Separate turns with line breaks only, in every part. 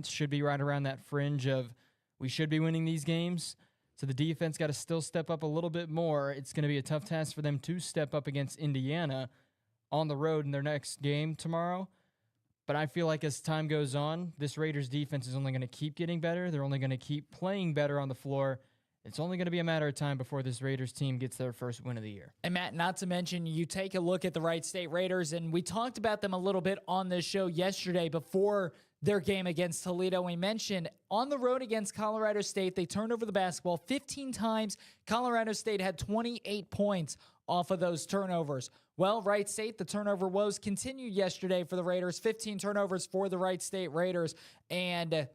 should be right around that fringe of we should be winning these games. So the defense got to still step up a little bit more. It's going to be a tough task for them to step up against Indiana on the road in their next game tomorrow. But I feel like as time goes on, this Raiders defense is only going to keep getting better. They're only going to keep playing better on the floor. It's only going to be a matter of time before this Raiders team gets their first win of the year.
And Matt, not to mention, you take a look at the Wright State Raiders, and we talked about them a little bit on this show yesterday before their game against Toledo. We mentioned on the road against Colorado State, they turned over the basketball 15 times. Colorado State had 28 points off of those turnovers. Well, Wright State, the turnover woes continued yesterday for the Raiders. 15 turnovers for the Wright State Raiders. And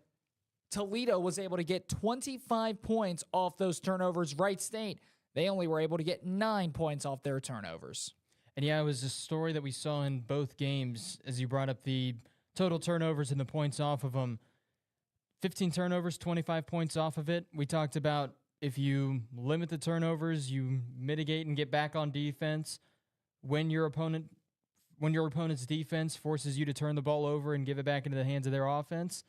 Toledo was able to get 25 points off those turnovers. Wright State, they only were able to get 9 points off their turnovers.
And yeah, it was a story that we saw in both games as you brought up the total turnovers and the points off of them. 15 turnovers, 25 points off of it. We talked about if you limit the turnovers, you mitigate and get back on defense. When your opponent's defense forces you to turn the ball over and give it back into the hands of their offense,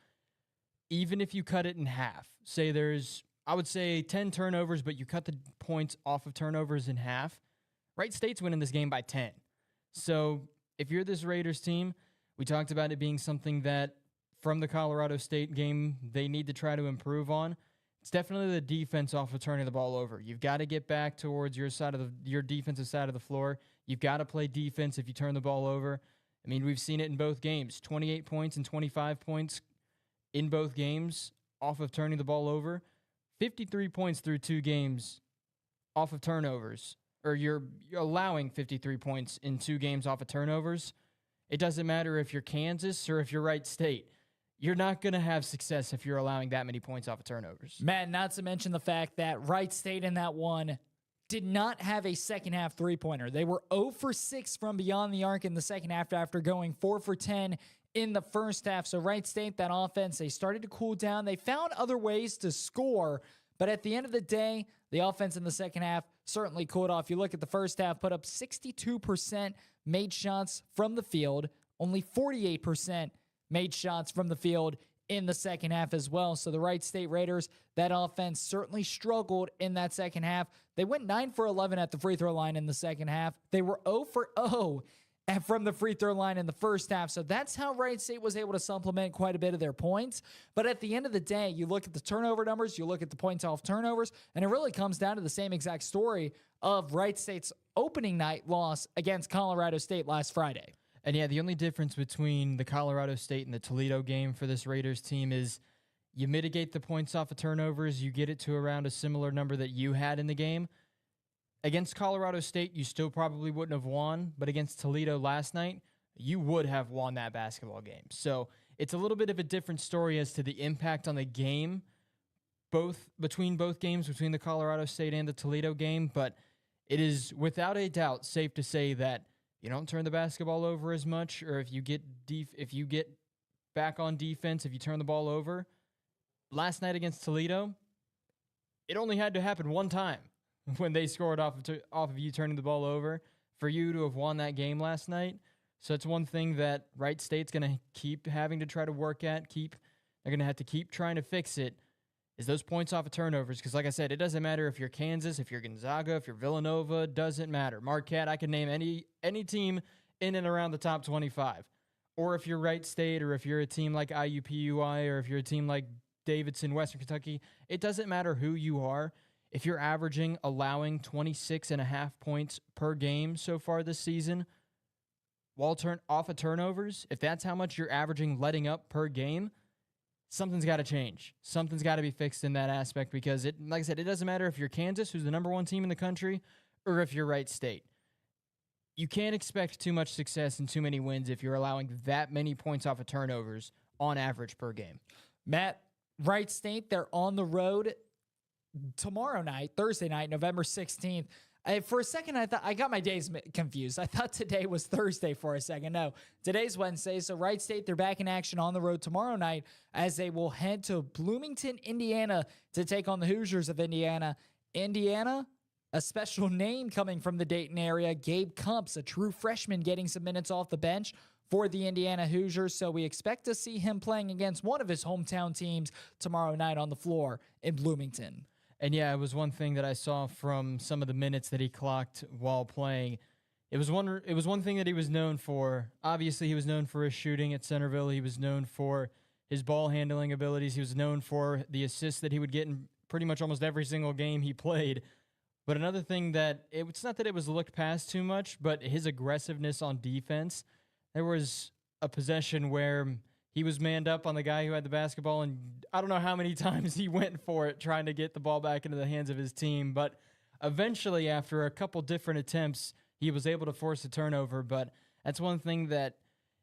even if you cut it in half, say there's, I would say 10 turnovers, but you cut the points off of turnovers in half, Wright State's winning this game by 10. So if you're this Raiders team, we talked about it being something that from the Colorado State game they need to try to improve on. It's definitely the defense off of turning the ball over. You've got to get back towards your defensive side of the floor. You've got to play defense if you turn the ball over. I mean, we've seen it in both games, 28 points and 25 points in both games off of turning the ball over. 53 points through 2 games off of turnovers, or you're allowing 53 points in 2 games off of turnovers. It doesn't matter if you're Kansas or if you're Wright State. You're not going to have success if you're allowing that many points off of turnovers.
Man, not to mention the fact that Wright State in that one did not have a second half three-pointer. They were 0 for 6 from beyond the arc in the second half after going 4 for 10 in the first half. So Wright State, that offense, they started to cool down. They found other ways to score, but at the end of the day, the offense in the second half certainly cooled off. You look at the first half, put up 62% made shots from the field, only 48% made shots from the field in the second half as well. So the Wright State Raiders, that offense certainly struggled in that second half. They went 9 for 11 at the free throw line in the second half. They were 0 for 0 from the free throw line in the first half. So that's how Wright State was able to supplement quite a bit of their points. But at the end of the day, you look at the turnover numbers, you look at the points off turnovers, and it really comes down to the same exact story of Wright State's opening night loss against Colorado State last Friday.
And yeah, the only difference between the Colorado State and the Toledo game for this Raiders team is you mitigate the points off of turnovers, you get it to around a similar number that you had in the game. Against Colorado State, you still probably wouldn't have won, but against Toledo last night, you would have won that basketball game. So it's a little bit of a different story as to the impact on the game, between both games, between the Colorado State and the Toledo game, but it is without a doubt safe to say that you don't turn the basketball over as much, or if you get back on defense, if you turn the ball over. Last night against Toledo, it only had to happen one time when they scored off of you turning the ball over for you to have won that game last night. So it's one thing that Wright State's going to keep having to try to work at. They're going to have to keep trying to fix it, is those points off of turnovers. Because like I said, it doesn't matter if you're Kansas, if you're Gonzaga, if you're Villanova, doesn't matter. Marquette, I can name any team in and around the top 25. Or if you're Wright State, or if you're a team like IUPUI, or if you're a team like Davidson, Western Kentucky, it doesn't matter who you are. If you're allowing 26.5 points per game so far this season, while off of turnovers, if that's how much you're averaging letting up per game, something's got to change. Something's got to be fixed in that aspect because, like I said, it doesn't matter if you're Kansas, who's the number 1 team in the country, or if you're Wright State. You can't expect too much success and too many wins if you're allowing that many points off of turnovers on average per game.
Matt, Wright State, they're on the road tomorrow night, Thursday night, November 16th. For a second, I got my days confused. I thought today was Thursday for a second. No, today's Wednesday. So Wright State, they're back in action on the road tomorrow night as they will head to Bloomington, Indiana to take on the Hoosiers of Indiana. Indiana, a special name coming from the Dayton area, Gabe Kumps, a true freshman getting some minutes off the bench for the Indiana Hoosiers, so we expect to see him playing against one of his hometown teams tomorrow night on the floor in Bloomington.
And yeah, it was one thing that I saw from some of the minutes that he clocked while playing. It was one thing that he was known for. Obviously, he was known for his shooting at Centerville. He was known for his ball handling abilities. He was known for the assists that he would get in pretty much almost every single game he played. But another thing that it's not that it was looked past too much, but his aggressiveness on defense. There was a possession where he was manned up on the guy who had the basketball, and I don't know how many times he went for it trying to get the ball back into the hands of his team. But eventually, after a couple different attempts, he was able to force a turnover. But that's one thing that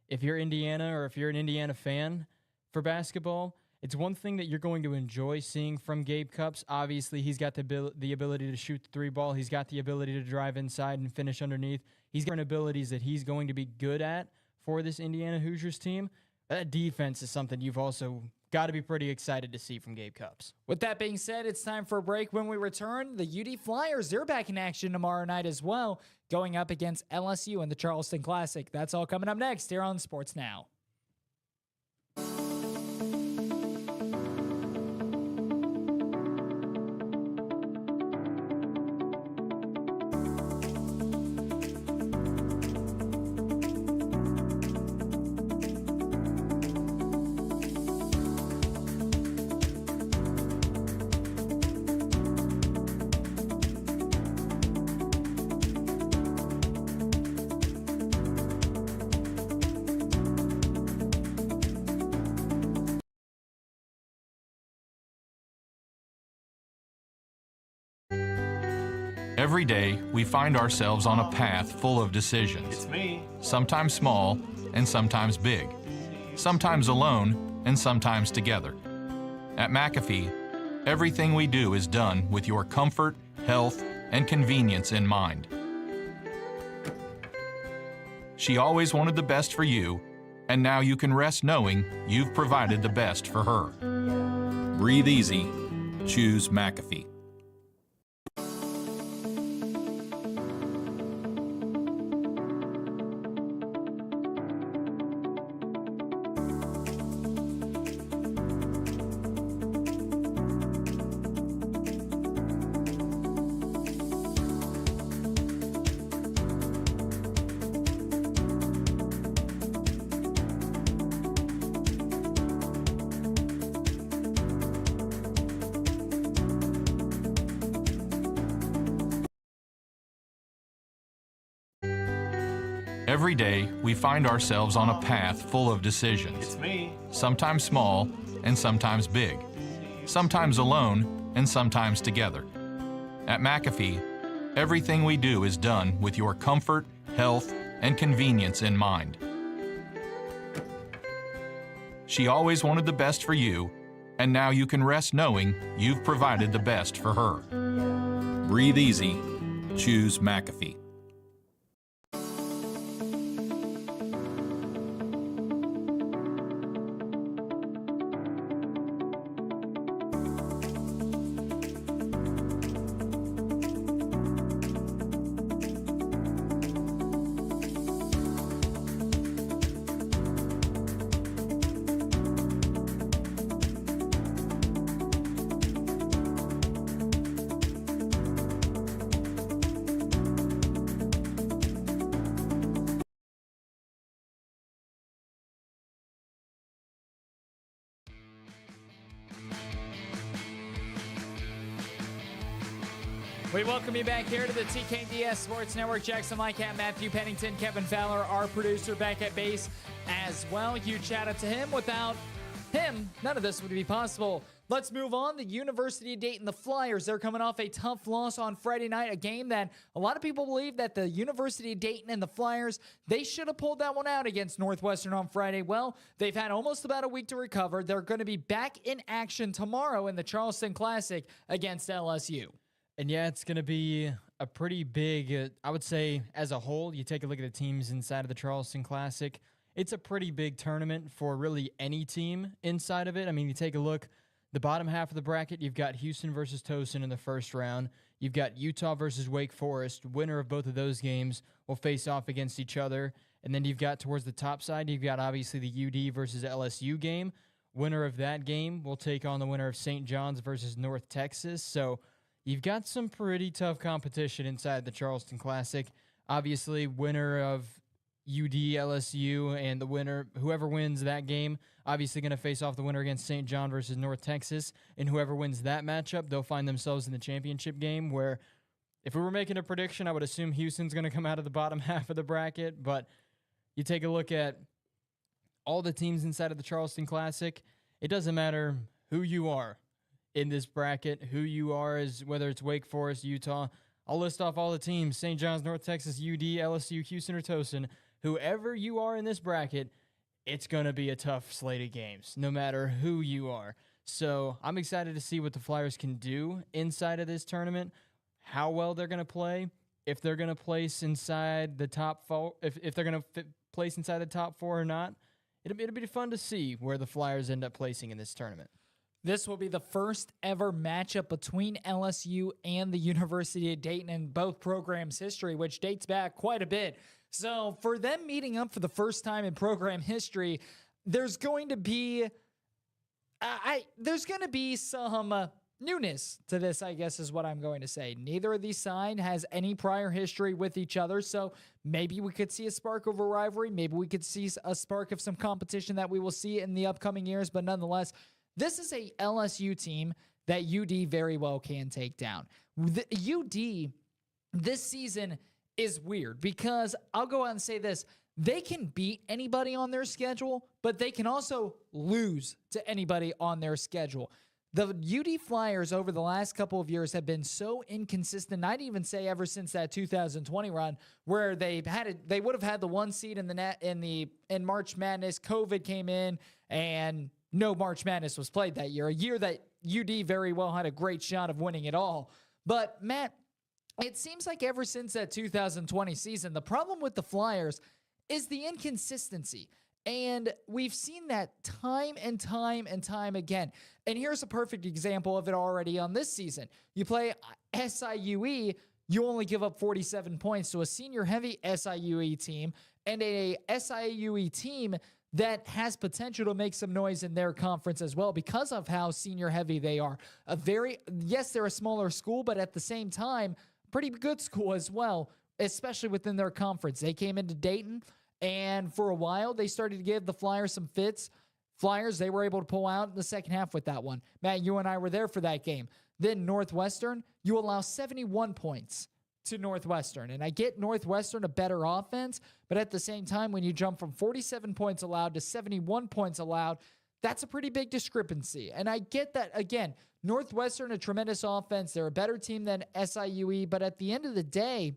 if you're Indiana or if you're an Indiana fan for basketball, it's one thing that you're going to enjoy seeing from Gabe Cupps. Obviously, he's got the ability to shoot the three ball. He's got the ability to drive inside and finish underneath. He's got abilities that he's going to be good at for this Indiana Hoosiers team. That defense is something you've also got to be pretty excited to see from Gabe Cupps.
With that being said, it's time for a break. When we return, the UD Flyers, they're back in action tomorrow night as well, going up against LSU in the Charleston Classic. That's all coming up next here on Sports Now.
Every day, we find ourselves on a path full of decisions.
It's me.
Sometimes small and sometimes big. Sometimes alone and sometimes together. At McAfee, everything we do is done with your comfort, health, and convenience in mind. She always wanted the best for you, and now you can rest knowing you've provided the best for her. Breathe easy. Choose McAfee. Every day, we find ourselves on a path full of decisions.
It's me.
Sometimes small and sometimes big. Sometimes alone and sometimes together. At McAfee, everything we do is done with your comfort, health, and convenience in mind. She always wanted the best for you, and now you can rest knowing you've provided the best for her. Breathe easy. Choose McAfee.
We welcome you back here to the TKDS Sports Network. Jackson Lightcap, Matthew Pennington, Kevin Fowler, our producer, back at base as well. Huge shout out to him. Without him, none of this would be possible. Let's move on. The University of Dayton, the Flyers, they're coming off a tough loss on Friday night, a game that a lot of people believe that the University of Dayton and the Flyers, they should have pulled that one out against Northwestern on Friday. Well, they've had almost about a week to recover. They're going to be back in action tomorrow in the Charleston Classic against LSU.
And yeah, it's going to be a pretty big, I would say, as a whole, you take a look at the teams inside of the Charleston Classic, it's a pretty big tournament for really any team inside of it. I mean, you take a look, the bottom half of the bracket, you've got Houston versus Towson in the first round. You've got Utah versus Wake Forest. Winner of both of those games will face off against each other. And then you've got towards the top side, you've got obviously the UD versus LSU game. Winner of that game will take on the winner of St. John's versus North Texas. So you've got some pretty tough competition inside the Charleston Classic. Obviously, winner of UD, LSU, and the winner, whoever wins that game, obviously going to face off the winner against St. John versus North Texas. And whoever wins that matchup, they'll find themselves in the championship game where if we were making a prediction, I would assume Houston's going to come out of the bottom half of the bracket. But you take a look at all the teams inside of the Charleston Classic, it doesn't matter who you are in this bracket, who you are, as whether it's Wake Forest, Utah. I'll list off all the teams: St. John's, North Texas, UD, LSU, Houston, or Towson. Whoever you are in this bracket, it's going to be a tough slate of games, no matter who you are. So I'm excited to see what the Flyers can do inside of this tournament, how well they're going to play, if they're going to place inside the top four, if they're going to place inside the top four or not. It'll be fun to see where the Flyers end up placing in this tournament.
This will be the first ever matchup between LSU and the University of Dayton in both programs' history, which dates back quite a bit. So for them meeting up for the first time in program history, there's going to be some newness to this, I guess is what I'm going to say. Neither of these sides has any prior history with each other, so maybe we could see a spark of a rivalry. Maybe we could see a spark of some competition that we will see in the upcoming years, but nonetheless, this is a LSU team that UD very well can take down. The UD this season is weird because I'll go out and say this. They can beat anybody on their schedule, but they can also lose to anybody on their schedule. The UD Flyers over the last couple of years have been so inconsistent. I'd even say ever since that 2020 run where they would have had the 1 seed in March Madness. COVID came in and no March Madness was played that year. A year that UD very well had a great shot of winning it all. But Matt, it seems like ever since that 2020 season, the problem with the Flyers is the inconsistency. And we've seen that time and time and time again. And here's a perfect example of it already on this season. You play SIUE, you only give up 47 points to a senior-heavy SIUE team and a SIUE team that has potential to make some noise in their conference as well because of how senior-heavy they are. Yes, they're a smaller school, but at the same time, pretty good school as well, especially within their conference. They came into Dayton, and for a while, they started to give the Flyers some fits. Flyers, they were able to pull out in the second half with that one. Matt, you and I were there for that game. Then Northwestern, you allow 71 points to Northwestern. And I get Northwestern a better offense, but at the same time, when you jump from 47 points allowed to 71 points allowed, that's a pretty big discrepancy. And I get that, again, Northwestern, a tremendous offense. They're a better team than SIUE, but at the end of the day,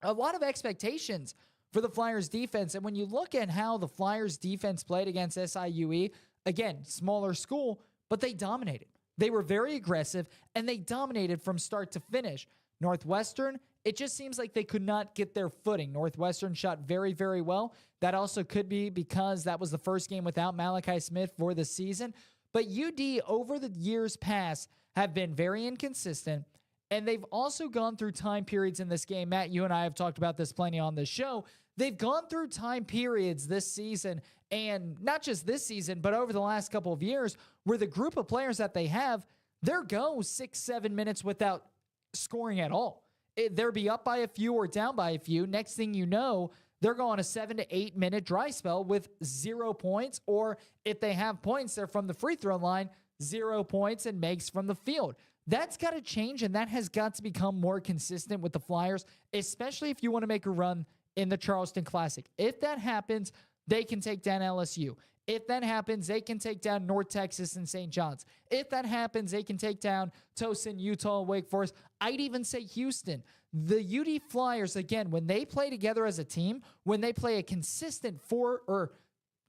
a lot of expectations for the Flyers defense. And when you look at how the Flyers defense played against SIUE, again, smaller school, but they dominated. They were very aggressive, and they dominated from start to finish. Northwestern, it just seems like they could not get their footing. Northwestern shot very, very well. That also could be because that was the first game without Malachi Smith for the season. But UD, over the years past, have been very inconsistent, and they've also gone through time periods in this game. Matt, you and I have talked about this plenty on this show. They've gone through time periods this season, and not just this season, but over the last couple of years, where the group of players that they have, they'll go 6-7 minutes without scoring at all. They'll be up by a few or down by a few. Next thing you know, they're going a 7 to 8 minute dry spell with 0 points, or if they have points, they're from the free throw line, 0 points and makes from the field. That's got to change, and that has got to become more consistent with the Flyers, especially if you want to make a run in the Charleston Classic. If that happens, they can take down LSU. If that happens, they can take down North Texas and St. John's. If that happens, they can take down Towson, Utah, Wake Forest. I'd even say Houston. The UD Flyers, again, when they play together as a team, when they play a consistent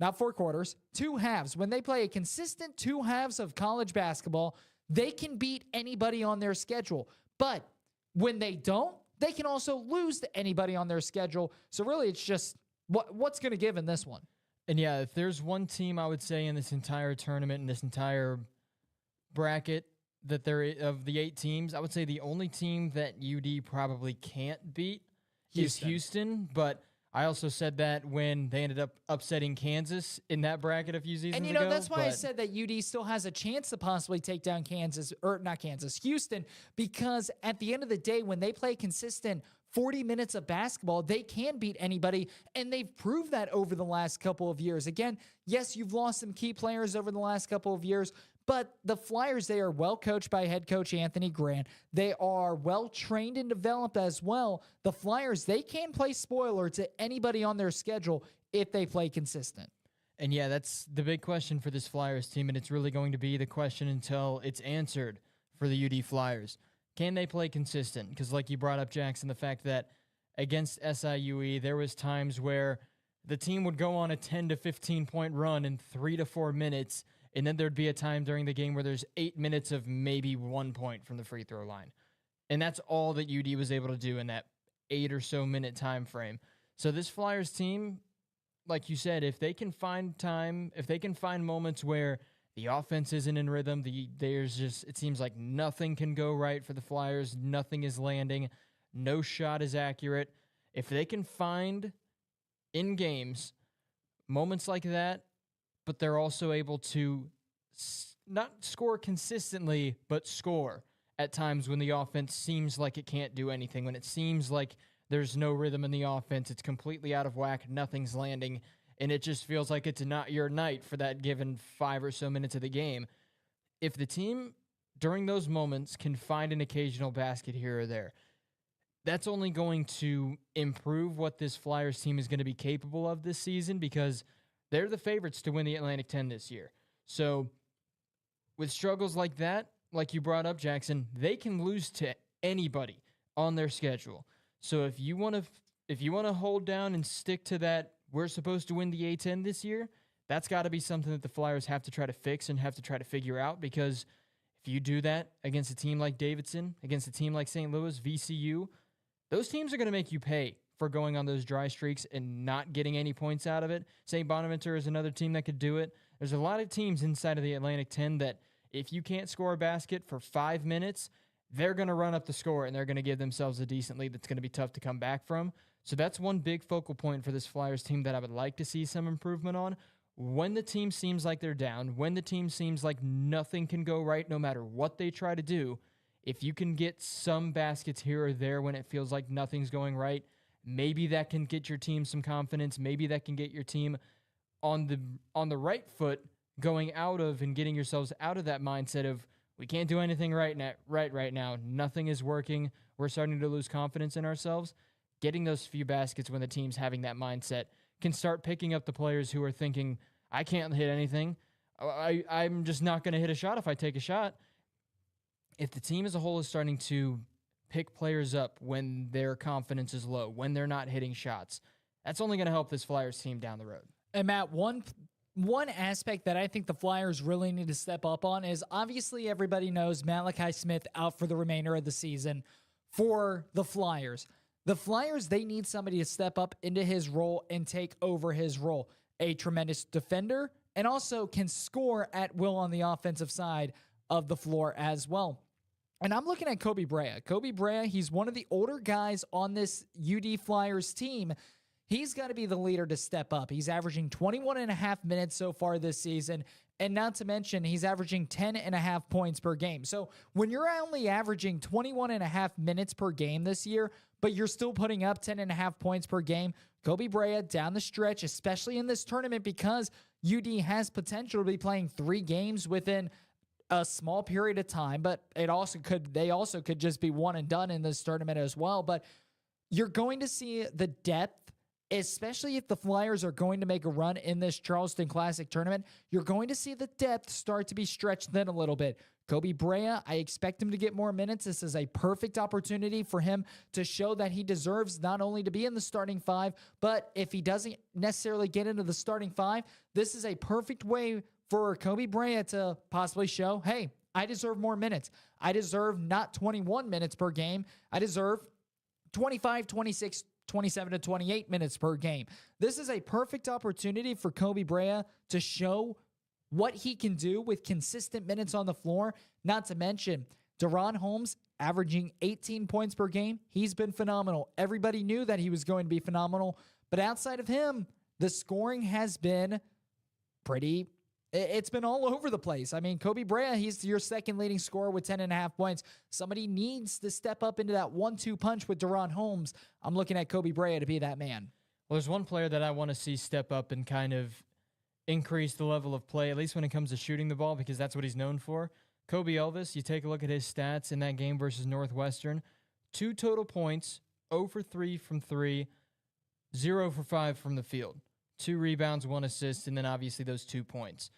not 4 quarters, 2 halves, when they play a consistent 2 halves of college basketball, they can beat anybody on their schedule. But when they don't, they can also lose to anybody on their schedule. So really, it's just what's going to give in this one.
And yeah, if there's one team I would say in this entire tournament, in this entire bracket, that there of the 8 teams, I would say the only team that UD probably can't beat is Houston. But I also said that when they ended up upsetting Kansas in that bracket a few seasons ago.
And, that's why I said that UD still has a chance to possibly take down Houston, because at the end of the day, when they play consistent 40 minutes of basketball, they can beat anybody, and they've proved that over the last couple of years. Again, yes, you've lost some key players over the last couple of years, but the Flyers, they are well coached by head coach Anthony Grant. They are well trained and developed as well. The Flyers, they can play spoiler to anybody on their schedule if they play consistent.
And yeah, that's the big question for this Flyers team, and it's really going to be the question until it's answered for the UD Flyers. Can they play consistent? Because like you brought up, Jackson, the fact that against SIUE, there was times where the team would go on a 10 to 15 point run in 3 to 4 minutes, and then there'd be a time during the game where there's 8 minutes of maybe 1 point from the free throw line. And that's all that UD was able to do in that 8 or so minute time frame. So this Flyers team, like you said, if they can find time, if they can find moments where the offense isn't in rhythm, it seems like nothing can go right for the Flyers, nothing is landing, no shot is accurate. If they can find in games moments like that, but they're also able to not score consistently, but score at times when the offense seems like it can't do anything, when it seems like there's no rhythm in the offense, it's completely out of whack, nothing's landing, and it just feels like it's not your night for that given 5 or so minutes of the game. If the team during those moments can find an occasional basket here or there, that's only going to improve what this Flyers team is going to be capable of this season, because they're the favorites to win the Atlantic 10 this year. So with struggles like that, like you brought up, Jackson, they can lose to anybody on their schedule. So if you want to hold down and stick to that, we're supposed to win the A10 this year, that's got to be something that the Flyers have to try to fix and have to try to figure out, because if you do that against a team like Davidson, against a team like St. Louis, VCU, those teams are going to make you pay for going on those dry streaks and not getting any points out of it. St. Bonaventure is another team that could do it. There's a lot of teams inside of the Atlantic 10 that if you can't score a basket for 5 minutes, they're going to run up the score and they're going to give themselves a decent lead that's going to be tough to come back from. So that's one big focal point for this Flyers team that I would like to see some improvement on. When the team seems like they're down, when the team seems like nothing can go right no matter what they try to do, if you can get some baskets here or there when it feels like nothing's going right, maybe that can get your team some confidence. Maybe that can get your team on the right foot going out of and getting yourselves out of that mindset of we can't do anything right now. Nothing is working. We're starting to lose confidence in ourselves. Getting those few baskets when the team's having that mindset can start picking up the players who are thinking, I can't hit anything. I'm just not going to hit a shot if I take a shot. If the team as a whole is starting to pick players up when their confidence is low, when they're not hitting shots, that's only going to help this Flyers team down the road.
And Matt, one aspect that I think the Flyers really need to step up on is obviously everybody knows Malachi Smith out for the remainder of the season for the Flyers. The Flyers, they need somebody to step up into his role and take over his role. A tremendous defender and also can score at will on the offensive side of the floor as well. And I'm looking at Kobe Brea. Kobe Brea, he's one of the older guys on this UD Flyers team. He's got to be the leader to step up. He's averaging 21 and a half minutes so far this season. And not to mention, he's averaging 10 and a half points per game. So when you're only averaging 21 and a half minutes per game this year, but you're still putting up 10 and a half points per game, Kobe Brea down the stretch, especially in this tournament, because UD has potential to be playing 3 games within a small period of time, but they also could just be one and done in this tournament as well. But you're going to see the depth, especially if the Flyers are going to make a run in this Charleston Classic tournament. You're going to see the depth start to be stretched thin a little bit. Kobe Brea, I expect him to get more minutes. This is a perfect opportunity for him to show that he deserves not only to be in the starting 5, but if he doesn't necessarily get into the starting 5, this is a perfect way for Kobe Brea to possibly show, hey, I deserve more minutes. I deserve not 21 minutes per game. I deserve 25, 26, 27 to 28 minutes per game. This is a perfect opportunity for Kobe Brea to show what he can do with consistent minutes on the floor. Not to mention, Deron Holmes averaging 18 points per game. He's been phenomenal. Everybody knew that he was going to be phenomenal, But outside of him, the scoring has been it's been all over the place. I mean, Kobe Brea, he's your second leading scorer with 10.5 points. Somebody needs to step up into that 1-2 punch with Deron Holmes. I'm looking at Kobe Brea to be that man.
Well, there's one player that I want to see step up and kind of increase the level of play, at least when it comes to shooting the ball, because that's what he's known for. Kobe Elvis, you take a look at his stats in that game versus Northwestern. 2 total points, 0 for 3 from 3, 0 for 5 from the field. 2 rebounds, 1 assist, and then obviously those 2 points.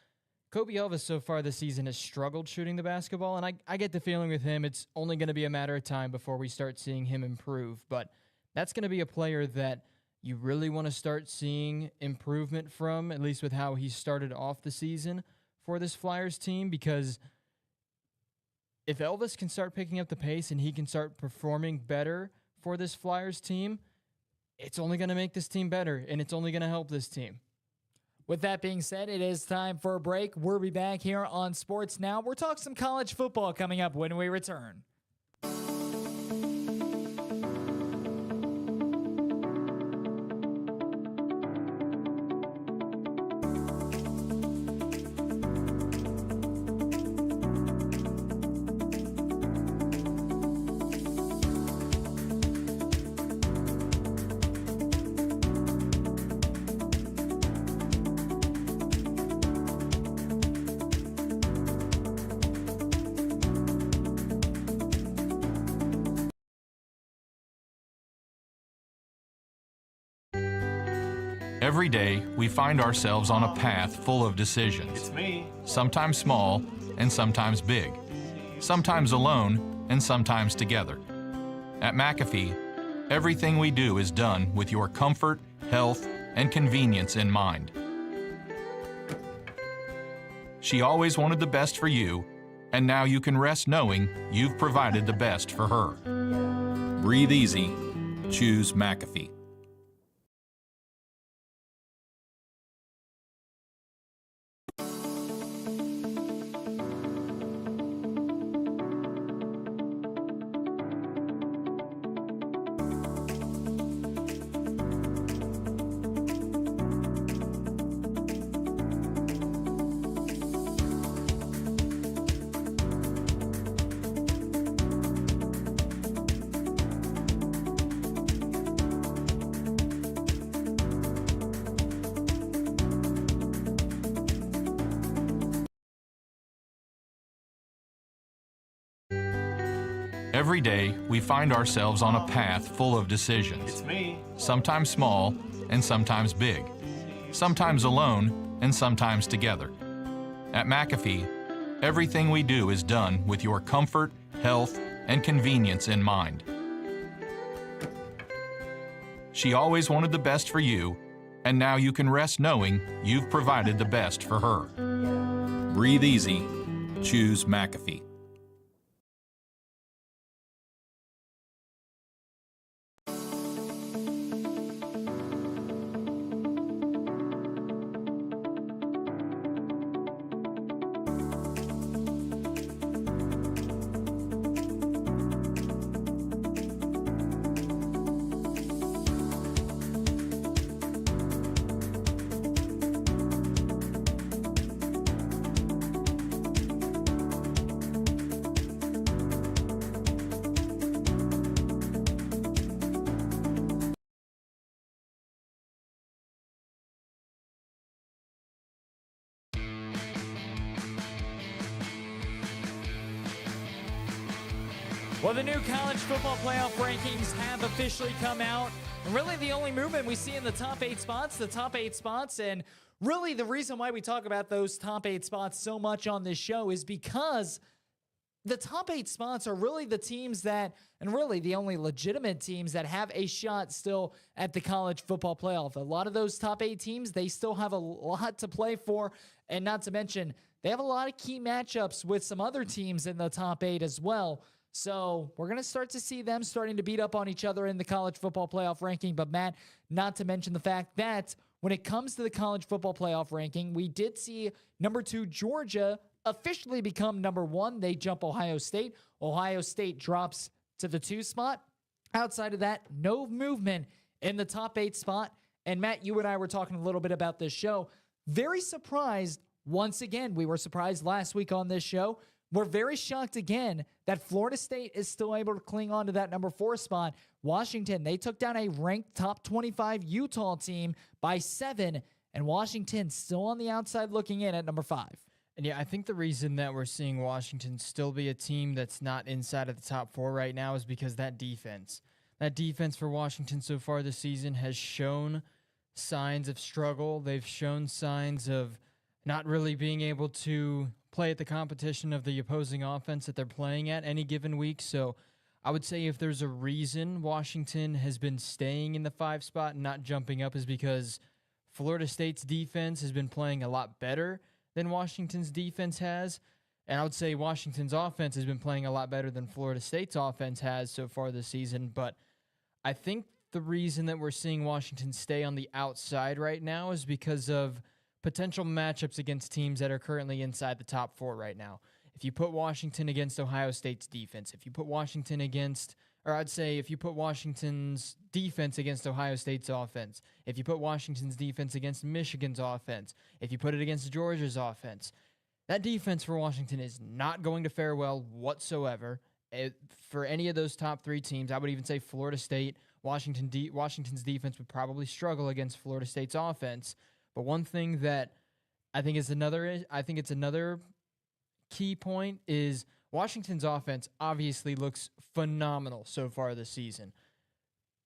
Kobe Elvis so far this season has struggled shooting the basketball, and I get the feeling with him it's only going to be a matter of time before we start seeing him improve. But that's going to be a player that you really want to start seeing improvement from, at least with how he started off the season for this Flyers team, because if Elvis can start picking up the pace and he can start performing better for this Flyers team, it's only going to make this team better, and it's only going to help this team.
With that being said, it is time for a break. We'll be back here on Sports Now. We're talking some college football coming up when we return.
Every day, we find ourselves on a path full of decisions.
It's me.
Sometimes small and sometimes big. Sometimes alone and sometimes together. At McAfee, everything we do is done with your comfort, health, and convenience in mind. She always wanted the best for you, and now you can rest knowing you've provided the best for her. Breathe easy. Choose McAfee. Every day, we find ourselves on a path full of decisions.
It's me.
Sometimes small and sometimes big. Sometimes alone and sometimes together. At McAfee, everything we do is done with your comfort, health, and convenience in mind. She always wanted the best for you, and now you can rest knowing you've provided the best for her. Breathe easy. Choose McAfee.
Well, the new college football playoff rankings have officially come out. And really the only movement we see in the top 8 spots, and really the reason why we talk about those top 8 spots so much on this show is because the top 8 spots are really the teams that, and really the only legitimate teams that have a shot still at the college football playoff. A lot of those top 8 teams, they still have a lot to play for, and not to mention, they have a lot of key matchups with some other teams in the top 8 as well. So we're going to start to see them starting to beat up on each other in the college football playoff ranking. But Matt, not to mention the fact that when it comes to the college football playoff ranking, we did see number 2 Georgia officially become number 1. They jump Ohio State. Ohio State drops to the 2 spot. Outside of that, no movement in the top 8 spot. And Matt, you and I were talking a little bit about this show. Very surprised. Once again, we were surprised last week on this show. We're very shocked again that Florida State is still able to cling on to that number 4 spot. Washington, they took down a ranked top 25 Utah team by 7, and Washington still on the outside looking in at number 5.
And yeah, I think the reason that we're seeing Washington still be a team that's not inside of the top 4 right now is because that defense for Washington so far this season has shown signs of struggle. They've shown signs of not really being able to play at the competition of the opposing offense that they're playing at any given week. So I would say if there's a reason Washington has been staying in the 5 spot and not jumping up is because Florida State's defense has been playing a lot better than Washington's defense has. And I would say Washington's offense has been playing a lot better than Florida State's offense has so far this season. But I think the reason that we're seeing Washington stay on the outside right now is because of potential matchups against teams that are currently inside the top 4 right now. If you put Washington against Ohio State's defense, if you put Washington against, or I'd say if you put Washington's defense against Ohio State's offense, if you put Washington's defense against Michigan's offense, if you put it against Georgia's offense, that defense for Washington is not going to fare well whatsoever. For any of those top 3 teams, I would even say Florida State, Washington's defense would probably struggle against Florida State's offense. But one thing that I think it's another key point is Washington's offense obviously looks phenomenal so far this season,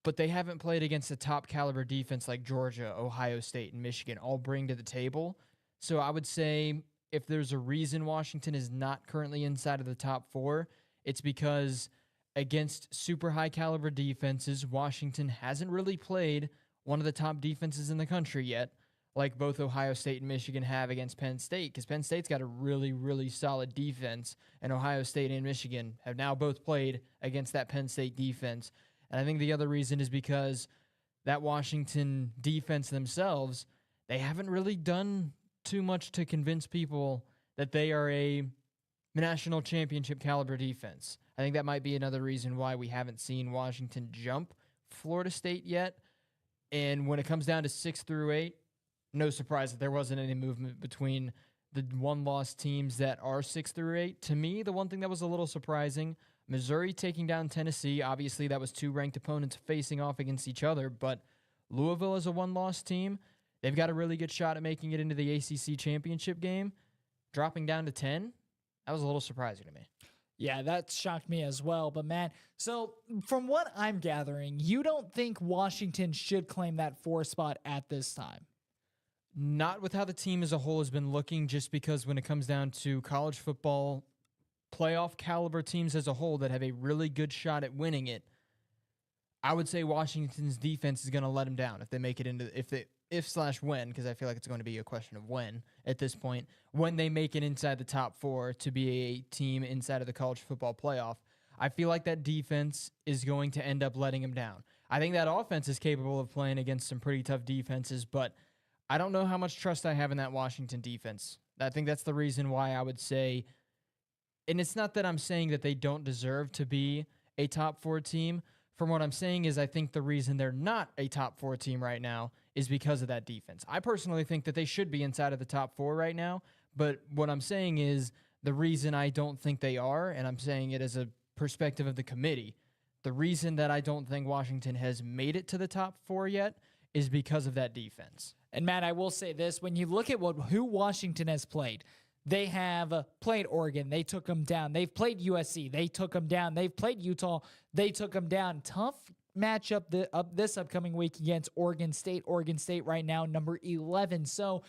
but they haven't played against a top caliber defense like Georgia, Ohio State, and Michigan all bring to the table. So I would say if there's a reason Washington is not currently inside of the top 4, it's because against super high caliber defenses, Washington hasn't really played one of the top defenses in the country yet, like both Ohio State and Michigan have against Penn State, because Penn State's got a really, really solid defense, and Ohio State and Michigan have now both played against that Penn State defense. And I think the other reason is because that Washington defense themselves, they haven't really done too much to convince people that they are a national championship caliber defense. I think that might be another reason why we haven't seen Washington jump Florida State yet. And when it comes down to 6 through 8, no surprise that there wasn't any movement between the one-loss teams that are 6 through 8. To me, the one thing that was a little surprising, Missouri taking down Tennessee. Obviously, that was 2 ranked opponents facing off against each other, but Louisville is a one-loss team. They've got a really good shot at making it into the ACC championship game. Dropping down to 10, that was a little surprising to me.
Yeah, that shocked me as well. But, man, so from what I'm gathering, you don't think Washington should claim that 4 spot at this time?
Not with how the team as a whole has been looking, just because when it comes down to college football playoff caliber teams as a whole that have a really good shot at winning it, I would say Washington's defense is going to let them down if they make it into when, because I feel like it's going to be a question of when at this point, when they make it inside the top 4 to be a team inside of the college football playoff. I feel like that defense is going to end up letting them down. I think that offense is capable of playing against some pretty tough defenses, but I don't know how much trust I have in that Washington defense. I think that's the reason why I would say, and it's not that I'm saying that they don't deserve to be a top 4 team. From what I'm saying is I think the reason they're not a top 4 team right now is because of that defense. I personally think that they should be inside of the top 4 right now, but what I'm saying is the reason I don't think they are, and I'm saying it as a perspective of the committee, the reason that I don't think Washington has made it to the top 4 yet is because of that defense.
And, Matt, I will say this. When you look at who Washington has played, they have played Oregon. They took them down. They've played USC. They took them down. They've played Utah. They took them down. Tough matchup this upcoming week against Oregon State. Oregon State right now, number 11. So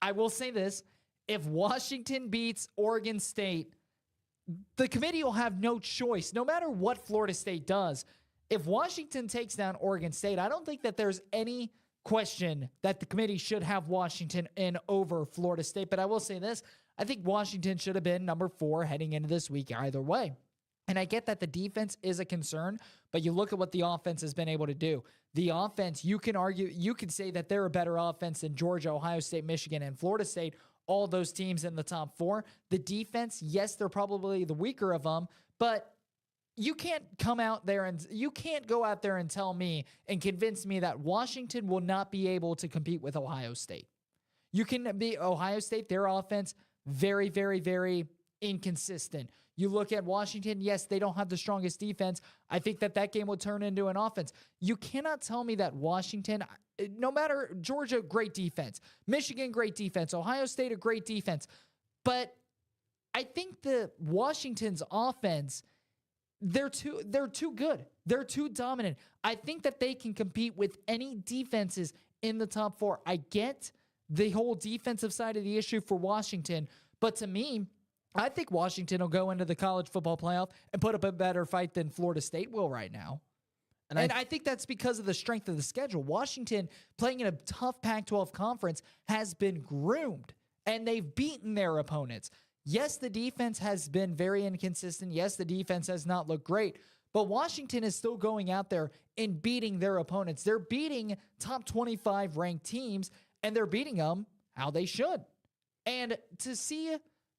I will say this. If Washington beats Oregon State, the committee will have no choice, no matter what Florida State does. If Washington takes down Oregon State, I don't think that there's any question that the committee should have Washington in over Florida State. But I will say this. I think Washington should have been number 4 heading into this week either way. And I get that the defense is a concern, but you look at what the offense has been able to do. The offense, you can argue, you could say that they're a better offense than Georgia, Ohio State, Michigan, and Florida State, all those teams in the top 4. The defense, yes, they're probably the weaker of them, but you can't come out there and you can't go out there and tell me and convince me that Washington will not be able to compete with Ohio State. You can be Ohio State, their offense, very, very, very inconsistent. You look at Washington, yes, they don't have the strongest defense. I think that game will turn into an offense. You cannot tell me that Washington, no matter Georgia, great defense. Michigan, great defense. Ohio State, a great defense. But I think the Washington's offense, they're too good. They're too dominant. I think that they can compete with any defenses in the top 4. I get the whole defensive side of the issue for Washington, but to me, I think Washington will go into the college football playoff and put up a better fight than Florida State will right now. And I think that's because of the strength of the schedule. Washington, playing in a tough Pac-12 conference, has been groomed, and they've beaten their opponents. Yes, the defense has been very inconsistent. Yes, the defense has not looked great, but Washington is still going out there and beating their opponents. They're beating top 25 ranked teams, and they're beating them how they should. And to see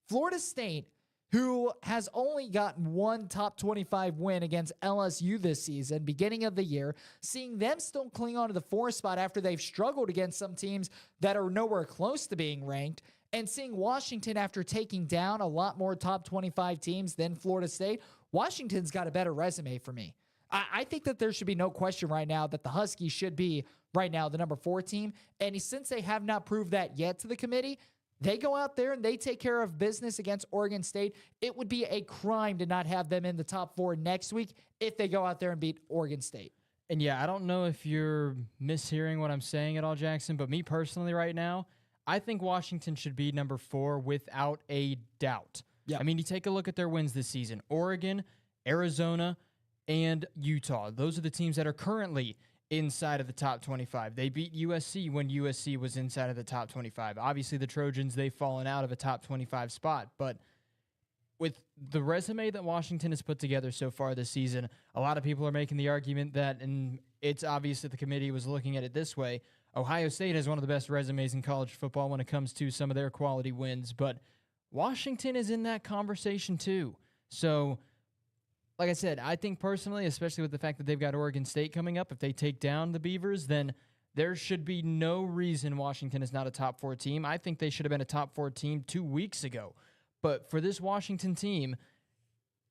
Florida State, who has only gotten one top 25 win against LSU this season, beginning of the year, seeing them still cling on to the 4 spot after they've struggled against some teams that are nowhere close to being ranked, and seeing Washington after taking down a lot more top 25 teams than Florida State, Washington's got a better resume for me. I think that there should be no question right now that the Huskies should be right now the number 4 team. And since they have not proved that yet to the committee, they go out there and they take care of business against Oregon State. It would be a crime to not have them in the top 4 next week if they go out there and beat Oregon State.
And yeah, I don't know if you're mishearing what I'm saying at all, Jackson, but me personally right now, I think Washington should be number 4 without a doubt.
Yeah.
I mean, you take a look at their wins this season. Oregon, Arizona, and Utah. Those are the teams that are currently inside of the top 25. They beat USC when USC was inside of the top 25. Obviously, the Trojans, they've fallen out of a top 25 spot. But with the resume that Washington has put together so far this season, a lot of people are making the argument that, and it's obvious that the committee was looking at it this way, Ohio State has one of the best resumes in college football when it comes to some of their quality wins. But Washington is in that conversation too. So, like I said, I think personally, especially with the fact that they've got Oregon State coming up, if they take down the Beavers, then there should be no reason Washington is not a top 4 team. I think they should have been a top 4 team 2 weeks ago. But for this Washington team,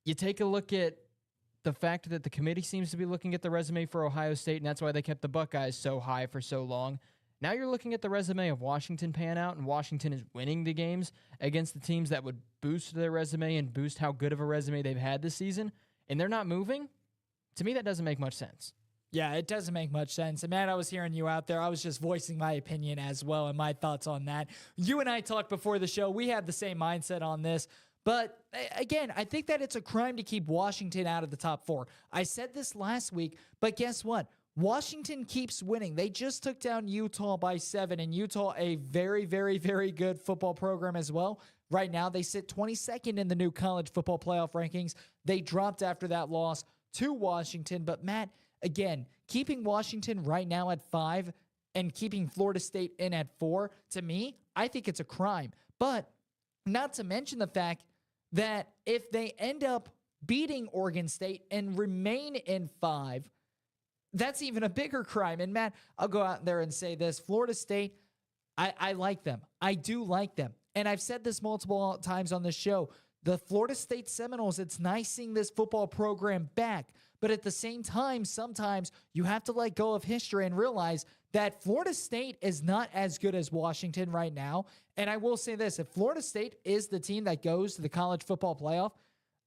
you take a look at the fact that the committee seems to be looking at the resume for Ohio State, and that's why they kept the Buckeyes so high for so long. Now you're looking at the resume of Washington pan out, and Washington is winning the games against the teams that would boost their resume and boost how good of a resume they've had this season, and they're not moving. To me, that doesn't make much sense.
Yeah, it doesn't make much sense. And Matt, I was hearing you out there. I was just voicing my opinion as well and my thoughts on that. You and I talked before the show. We have the same mindset on this. But again, I think that it's a crime to keep Washington out of the top 4. I said this last week, but guess what? Washington keeps winning. They just took down Utah by 7, and Utah, a very, very, very good football program as well. Right now, they sit 22nd in the new college football playoff rankings. They dropped after that loss to Washington. But Matt, again, keeping Washington right now at 5 and keeping Florida State in at 4, to me, I think it's a crime. But not to mention the fact that if they end up beating Oregon State and remain in 5, that's even a bigger crime. And Matt, I'll go out there and say this. Florida State, I like them. I do like them. And I've said this multiple times on this show. The Florida State Seminoles, it's nice seeing this football program back. But at the same time, sometimes you have to let go of history and realize that Florida State is not as good as Washington right now. And I will say this, if Florida State is the team that goes to the college football playoff,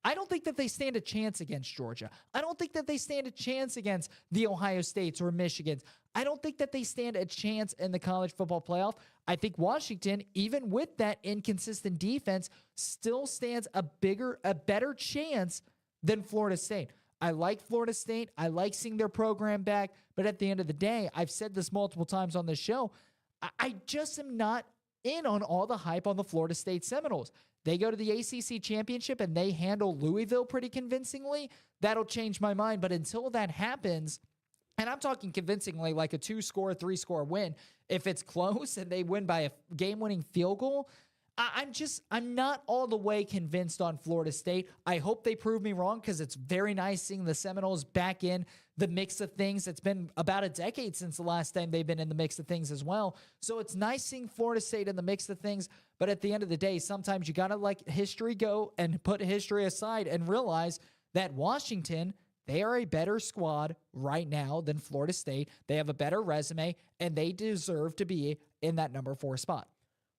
I don't think that they stand a chance against Georgia. I don't think that they stand a chance against the Ohio States or Michigans. I don't think that they stand a chance in the college football playoff. I think Washington, even with that inconsistent defense, still stands a better chance than Florida State. I like Florida State. I like seeing their program back. But at the end of the day, I've said this multiple times on this show, I just am not in on all the hype on the Florida State Seminoles. They go to the ACC championship and they handle Louisville pretty convincingly. That'll change my mind. But until that happens, and I'm talking convincingly like a 2-score, 3-score win, if it's close and they win by a game-winning field goal, I'm not all the way convinced on Florida State. I hope they prove me wrong because it's very nice seeing the Seminoles back in the mix of things. It's been about a decade since the last time they've been in the mix of things as well. So it's nice seeing Florida State in the mix of things. But at the end of the day, sometimes you got to let history go and put history aside and realize that Washington, they are a better squad right now than Florida State. They have a better resume, and they deserve to be in that number 4 spot.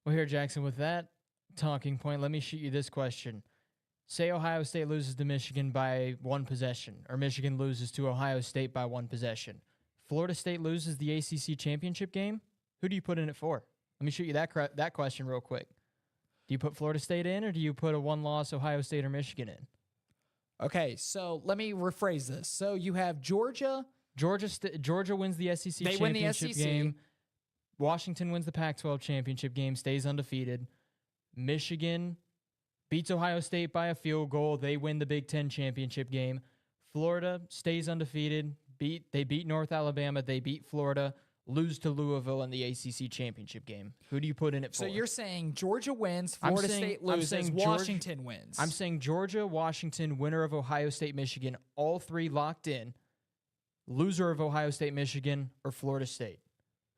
Well, here, Jackson, with that talking point, let me shoot you this question. Say Ohio State loses to Michigan by 1 possession, or Michigan loses to Ohio State by 1 possession. Florida State loses the ACC championship game. Who do you put in it for? Let me shoot you that question real quick. Do you put Florida State in, or do you put a 1-loss Ohio State or Michigan in?
Okay, so let me rephrase this. So you have Georgia.
Georgia wins the SEC
They win the
championship
SEC.
game. Washington wins the Pac-12 championship game, stays undefeated. Michigan beats Ohio State by a field goal. They win the Big Ten championship game. Florida stays undefeated. They beat North Alabama. They beat Florida. Lose to Louisville in the ACC championship game. Who do you put in it for?
So you're saying Georgia wins, Florida State loses, Washington wins.
I'm saying Georgia, Washington, winner of Ohio State, Michigan, all 3 locked in. Loser of Ohio State, Michigan, or Florida State.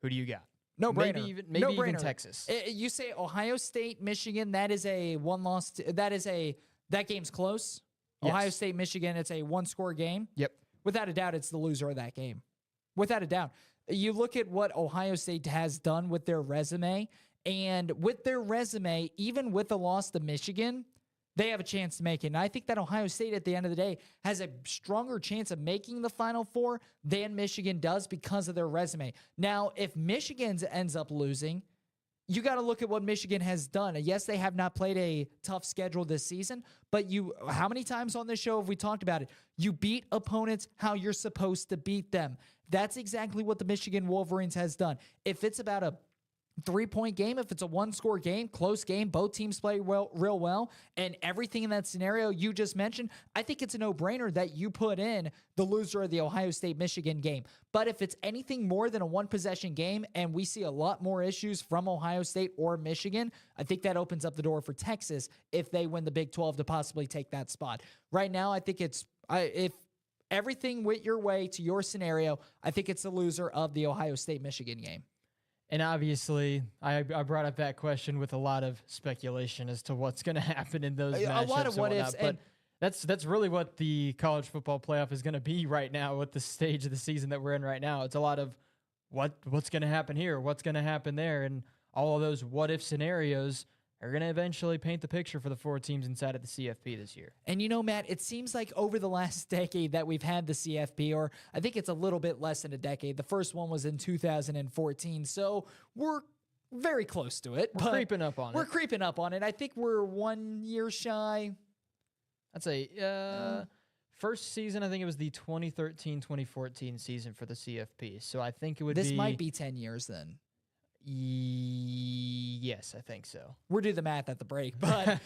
Who do you got?
No brainer.
Maybe even Texas.
You say Ohio State, Michigan, that is a 1-loss. That game's close.
Yes.
Ohio State, Michigan, it's a 1-score game.
Yep.
Without a doubt, it's the loser of that game. Without a doubt. You look at what Ohio State has done with their resume, and with their resume, even with a loss to Michigan, they have a chance to make it. And I think that Ohio State, at the end of the day, has a stronger chance of making the Final Four than Michigan does because of their resume. Now, if Michigan ends up losing, you got to look at what Michigan has done. Yes, they have not played a tough schedule this season, but how many times on this show have we talked about it? You beat opponents how you're supposed to beat them. That's exactly what the Michigan Wolverines has done. If it's about a 3-point game, if it's a 1-score game, close game, both teams play real well, and everything in that scenario you just mentioned, I think it's a no-brainer that you put in the loser of the Ohio State-Michigan game. But if it's anything more than a 1-possession game and we see a lot more issues from Ohio State or Michigan, I think that opens up the door for Texas if they win the Big 12 to possibly take that spot. Right now, I think if everything went your way to your scenario, I think it's the loser of the Ohio State-Michigan game.
And obviously, I brought up that question with a lot of speculation as to what's going to happen in those matchups.
A lot of what ifs.
But that's really what the college football playoff is going to be right now with the stage of the season that we're in right now. It's a lot of what's going to happen here, what's going to happen there, and all of those what-if scenarios are going to eventually paint the picture for the 4 teams inside of the CFP this year.
And Matt, it seems like over the last decade that we've had the CFP, or I think it's a little bit less than a decade. The first one was in 2014, so we're very close to it.
We're creeping up on it.
We're creeping up on it. I think we're 1 year shy.
I'd say first season, I think it was the 2013-2014 season for the CFP. So I think it would
This might be 10 years then.
Yes, I think so.
We'll do the math at the break, but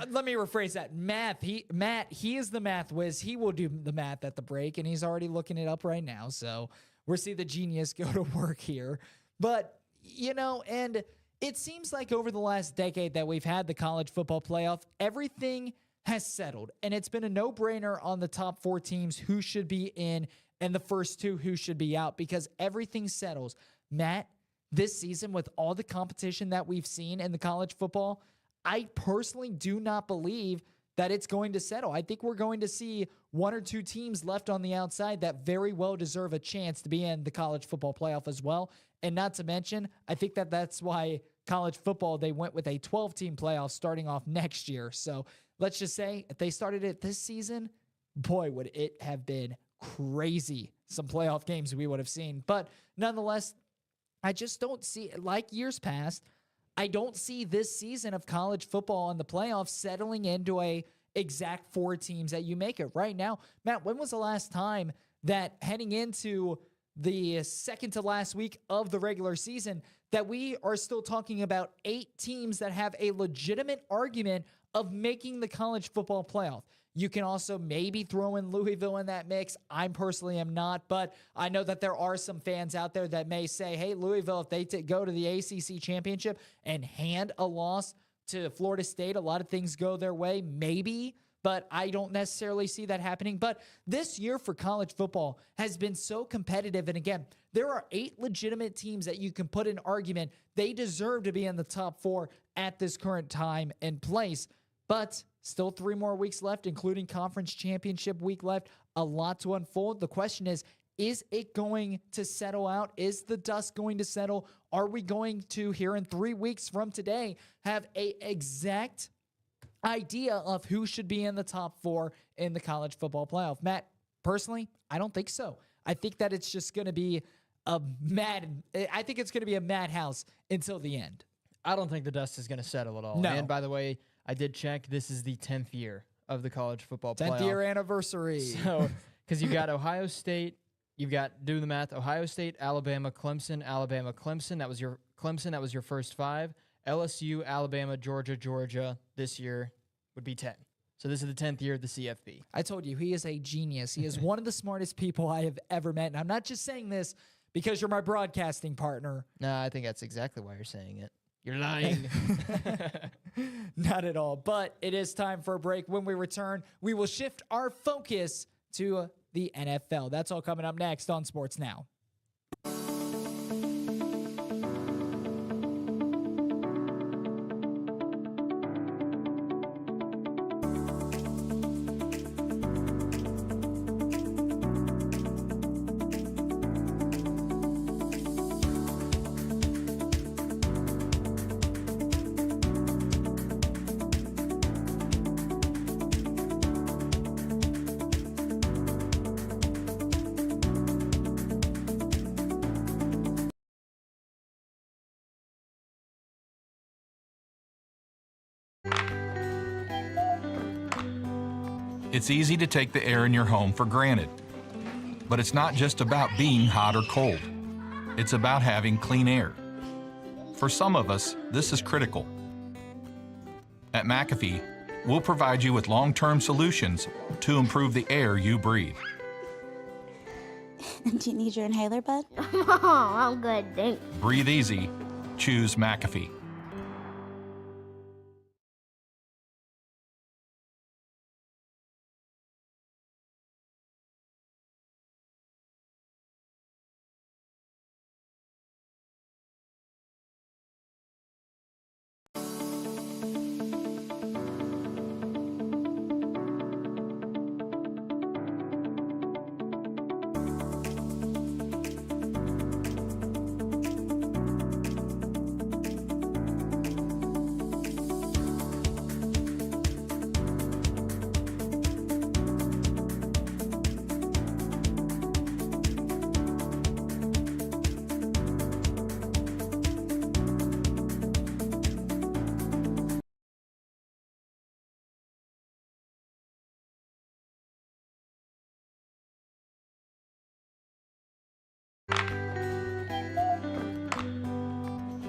let me rephrase that. Matt, he is the math whiz. He will do the math at the break, and he's already looking it up right now. So we'll see the genius go to work here. But, and it seems like over the last decade that we've had the college football playoff, everything has settled, and it's been a no-brainer on the top 4 teams who should be in and the first 2 who should be out because everything settles. Matt, this season, with all the competition that we've seen in the college football, I personally do not believe that it's going to settle. I think we're going to see 1 or 2 teams left on the outside that very well deserve a chance to be in the college football playoff as well. And not to mention, I think that that's why college football, they went with a 12-team playoff starting off next year. So let's just say if they started it this season, boy, would it have been crazy. Some playoff games we would have seen. But nonetheless, I just don't see, like years past, I don't see this season of college football in the playoffs settling into a exact 4 teams that you make it right now. Matt, when was the last time that heading into the second to last week of the regular season that we are still talking about 8 teams that have a legitimate argument of making the college football playoff? You can also maybe throw in Louisville in that mix. I personally am not, but I know that there are some fans out there that may say, hey, Louisville, if they go to the ACC championship and hand a loss to Florida State. A lot of things go their way, maybe, but I don't necessarily see that happening. But this year for college football has been so competitive. And again, there are 8 legitimate teams that you can put in argument. They deserve to be in the top 4 at this current time and place. But still 3 more weeks left, including conference championship week left. A lot to unfold. The question is it going to settle out? Is the dust going to settle? Are we going to, here in 3 weeks from today, have an exact idea of who should be in the top 4 in the college football playoff? Matt, personally, I don't think so. I think that it's just going to be a madhouse until the end.
I don't think the dust is going to settle at all.
No.
And by the way, I did check. This is the 10th year of the college football playoff.
10th year anniversary.
So, because you've got Ohio State, you've got, do the math, Ohio State, Alabama, Clemson, Alabama, Clemson. That was your Clemson. That was your first 5. LSU, Alabama, Georgia, Georgia. This year would be 10. So this is the 10th year of the CFB.
I told you, he is a genius. He is one of the smartest people I have ever met. And I'm not just saying this because you're my broadcasting partner.
No, I think that's exactly why you're saying it. You're lying.
Not at all. But it is time for a break. When we return, we will shift our focus to the NFL. That's all coming up next on Sports Now.
It's easy to take the air in your home for granted. But it's not just about being hot or cold. It's about having clean air. For some of us, this is critical. At McAfee, we'll provide you with long-term solutions to improve the air you breathe.
Do you need your inhaler, bud?
Oh, I'm good, thanks.
Breathe easy. Choose McAfee.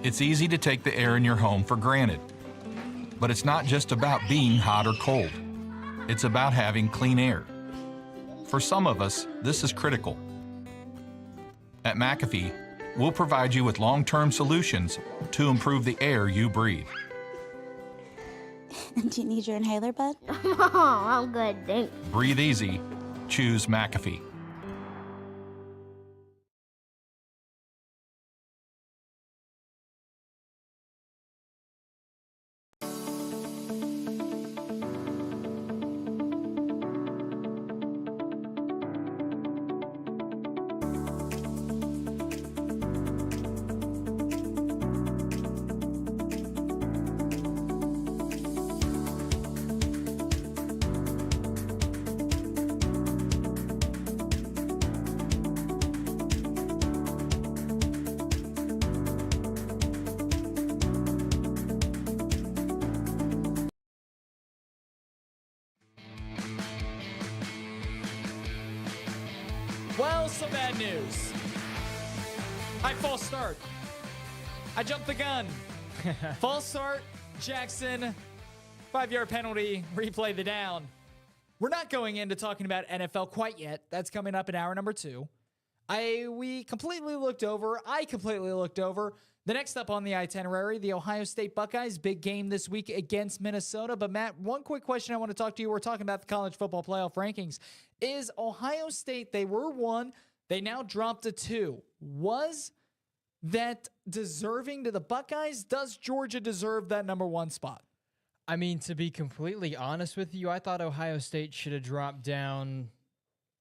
It's easy to take the air in your home for granted. But it's not just about being hot or cold. It's about having clean air. For some of us, this is critical. At McAfee, we'll provide you with long-term solutions to improve the air you breathe.
Do you need your inhaler, bud?
Oh, I'm good, thanks.
Breathe easy. Choose McAfee.
Well, some bad news. False start. I jumped the gun. False start. Jackson. 5-yard penalty. Replay the down. We're not going into talking about NFL quite yet. That's coming up in hour number 2. I completely looked over The next up on the itinerary, the Ohio State Buckeyes, big game this week against Minnesota. But Matt, one quick question I want to talk to you. We're talking about the college football playoff rankings. Is Ohio State, they were 1, they now dropped to 2. Was that deserving to the Buckeyes? Does Georgia deserve that number 1 spot?
I mean, to be completely honest with you, I thought Ohio State should have dropped down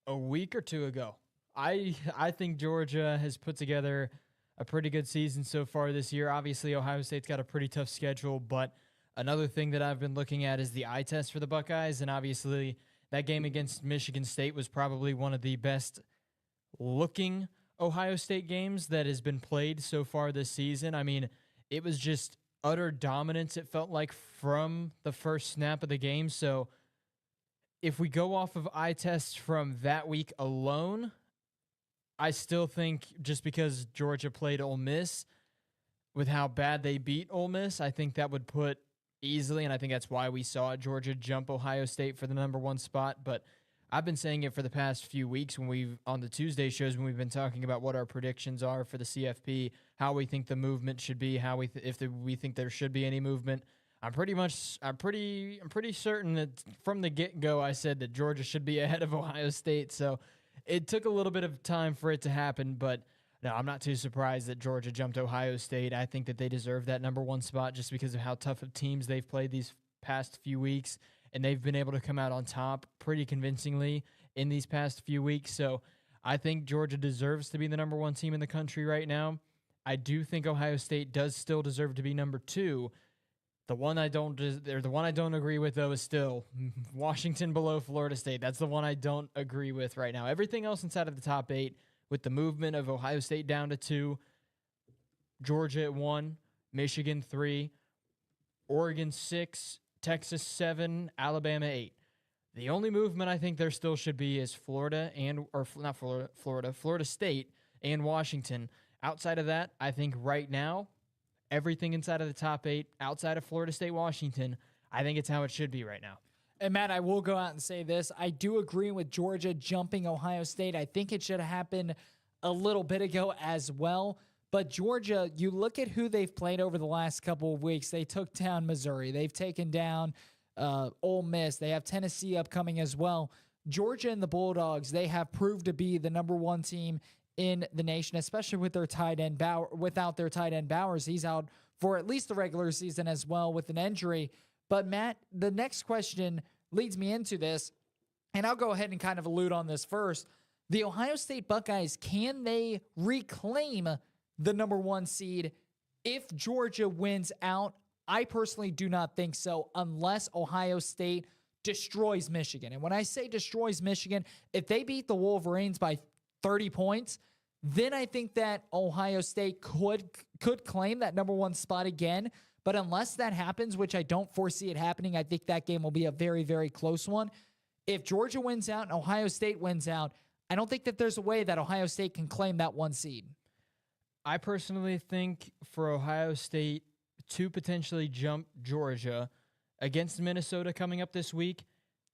a week or 2 ago. I think Georgia has put together a pretty good season so far this year. Obviously, Ohio State's got a pretty tough schedule, but another thing that I've been looking at is the eye test for the Buckeyes, and obviously that game against Michigan State was probably one of the best looking Ohio State games that has been played so far this season. I mean, it was just utter dominance, it felt like, from the first snap of the game. So if we go off of eye tests from that week alone, I still think just because Georgia played Ole Miss with how bad they beat Ole Miss, I think that would put easily, and I think that's why we saw Georgia jump Ohio State for the number 1 spot. But I've been saying it for the past few weeks when we've on the Tuesday shows when we've been talking about what our predictions are for the CFP, how we think the movement should be, how we we think there should be any movement. I'm pretty certain that from the get-go I said that Georgia should be ahead of Ohio State. So it took a little bit of time for it to happen, but no, I'm not too surprised that Georgia jumped Ohio State. I think that they deserve that number 1 spot just because of how tough of teams they've played these past few weeks, and they've been able to come out on top pretty convincingly in these past few weeks. So I think Georgia deserves to be the number 1 team in the country right now. I do think Ohio State does still deserve to be number 2. The one I don't agree with, though, is still Washington below Florida State. That's the one I don't agree with right now. Everything else inside of the top 8, with the movement of Ohio State down to 2, Georgia at 1, Michigan 3, Oregon 6, Texas 7, Alabama 8. The only movement I think there still should be is Florida State and Washington. Outside of that, I think right now, everything inside of the top 8, outside of Florida State, Washington, I think it's how it should be right now.
And Matt, I will go out and say this. I do agree with Georgia jumping Ohio State. I think it should have happened a little bit ago as well. But Georgia, you look at who they've played over the last couple of weeks. They took down Missouri. They've taken down Ole Miss. They have Tennessee upcoming as well. Georgia and the Bulldogs, they have proved to be the number 1 team in the nation, especially with their tight end without their tight end Bowers. He's out for at least the regular season as well with an injury. But Matt, the next question leads me into this, and I'll go ahead and kind of allude on this first. The Ohio State Buckeyes, can they reclaim the number 1 seed if Georgia wins out? I personally do not think so unless Ohio State destroys Michigan. And when I say destroys Michigan, if they beat the Wolverines by 30 points, then I think that Ohio State could claim that number 1 spot again. But unless that happens, which I don't foresee it happening, I think that game will be a very, very close one. If Georgia wins out and Ohio State wins out, I don't think that there's a way that Ohio State can claim that 1 seed.
I personally think for Ohio State to potentially jump Georgia against Minnesota coming up this week,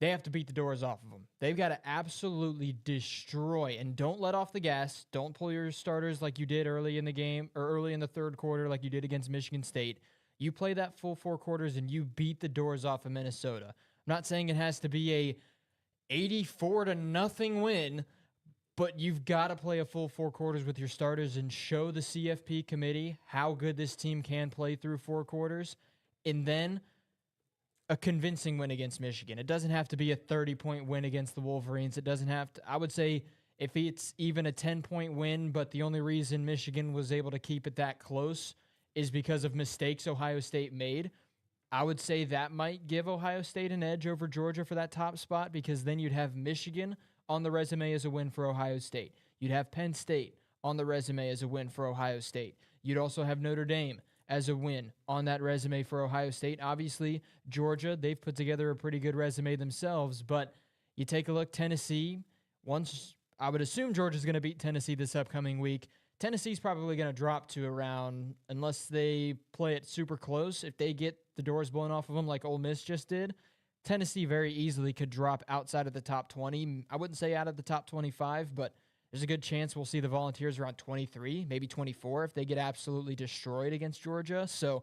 they have to beat the doors off of them. They've got to absolutely destroy, and don't let off the gas. Don't pull your starters like you did early in the game or early in the third quarter like you did against Michigan State. You play that full 4 quarters and you beat the doors off of Minnesota. I'm not saying it has to be a 84-0 win, but you've got to play a full 4 quarters with your starters and show the CFP committee how good this team can play through 4 quarters, and then a convincing win against Michigan. It doesn't have to be a 30-point win against the Wolverines. It doesn't have to. I would say if it's even a 10-point win, but the only reason Michigan was able to keep it that close is because of mistakes Ohio State made, I would say that might give Ohio State an edge over Georgia for that top spot, because then you'd have Michigan on the resume as a win for Ohio State. You'd have Penn State on the resume as a win for Ohio State. You'd also have Notre Dame as a win on that resume for Ohio State. Obviously, Georgia, they've put together a pretty good resume themselves, but you take a look, Tennessee, once I would assume Georgia's going to beat Tennessee this upcoming week. Tennessee's probably going to drop to around, unless they play it super close, if they get the doors blown off of them like Ole Miss just did, Tennessee very easily could drop outside of the top 20. I wouldn't say out of the top 25, but there's a good chance we'll see the Volunteers around 23, maybe 24 if they get absolutely destroyed against Georgia. So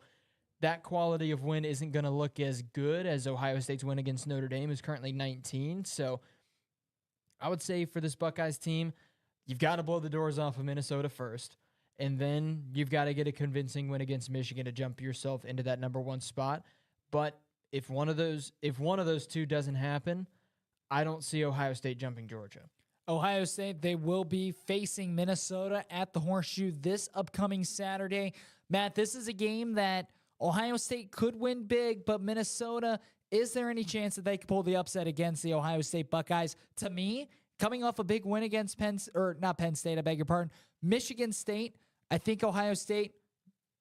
that quality of win isn't going to look as good as Ohio State's win against Notre Dame, who's currently 19. So I would say for this Buckeyes team, you've got to blow the doors off of Minnesota first, and then you've got to get a convincing win against Michigan to jump yourself into that number 1 spot. But if one of those two doesn't happen, I don't see Ohio State jumping Georgia.
Ohio State, they will be facing Minnesota at the Horseshoe this upcoming Saturday. Matt, this is a game that Ohio State could win big, but Minnesota, is there any chance that they could pull the upset against the Ohio State Buckeyes? To me, coming off a big win against Michigan State, I think Ohio State,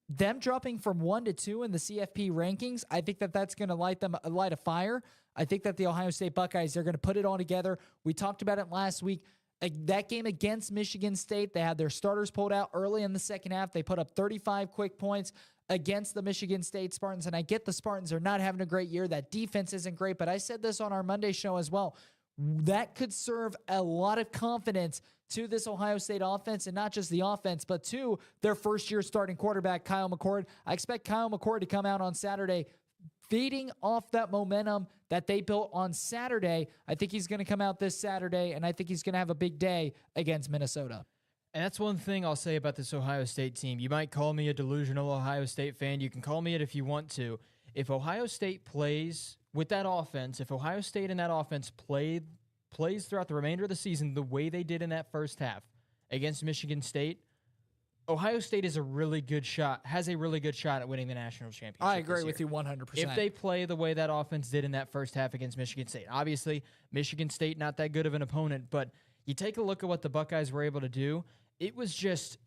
them dropping from 1 to 2 in the CFP rankings, I think that that's going to light a fire. I think that the Ohio State Buckeyes, they're going to put it all together. We talked about it last week. That game against Michigan State, they had their starters pulled out early in the second half. They put up 35 quick points against the Michigan State Spartans, and I get the Spartans are not having a great year. That defense isn't great, but I said this on our Monday show as well. That could serve a lot of confidence to this Ohio State offense, and not just the offense, but to their first-year starting quarterback, Kyle McCord. I expect Kyle McCord to come out on Saturday feeding off that momentum that they built on Saturday. I think he's going to come out this Saturday, and I think he's going to have a big day against Minnesota.
And that's one thing I'll say about this Ohio State team. You might call me a delusional Ohio State fan. You can call me it if you want to. If Ohio State plays with that offense, if Ohio State and that offense plays throughout the remainder of the season the way they did in that first half against Michigan State, Ohio State has a really good shot at winning the national championship.
I agree with you 100%.
If they play the way that offense did in that first half against Michigan State. Obviously, Michigan State not that good of an opponent, but you take a look at what the Buckeyes were able to do. It was just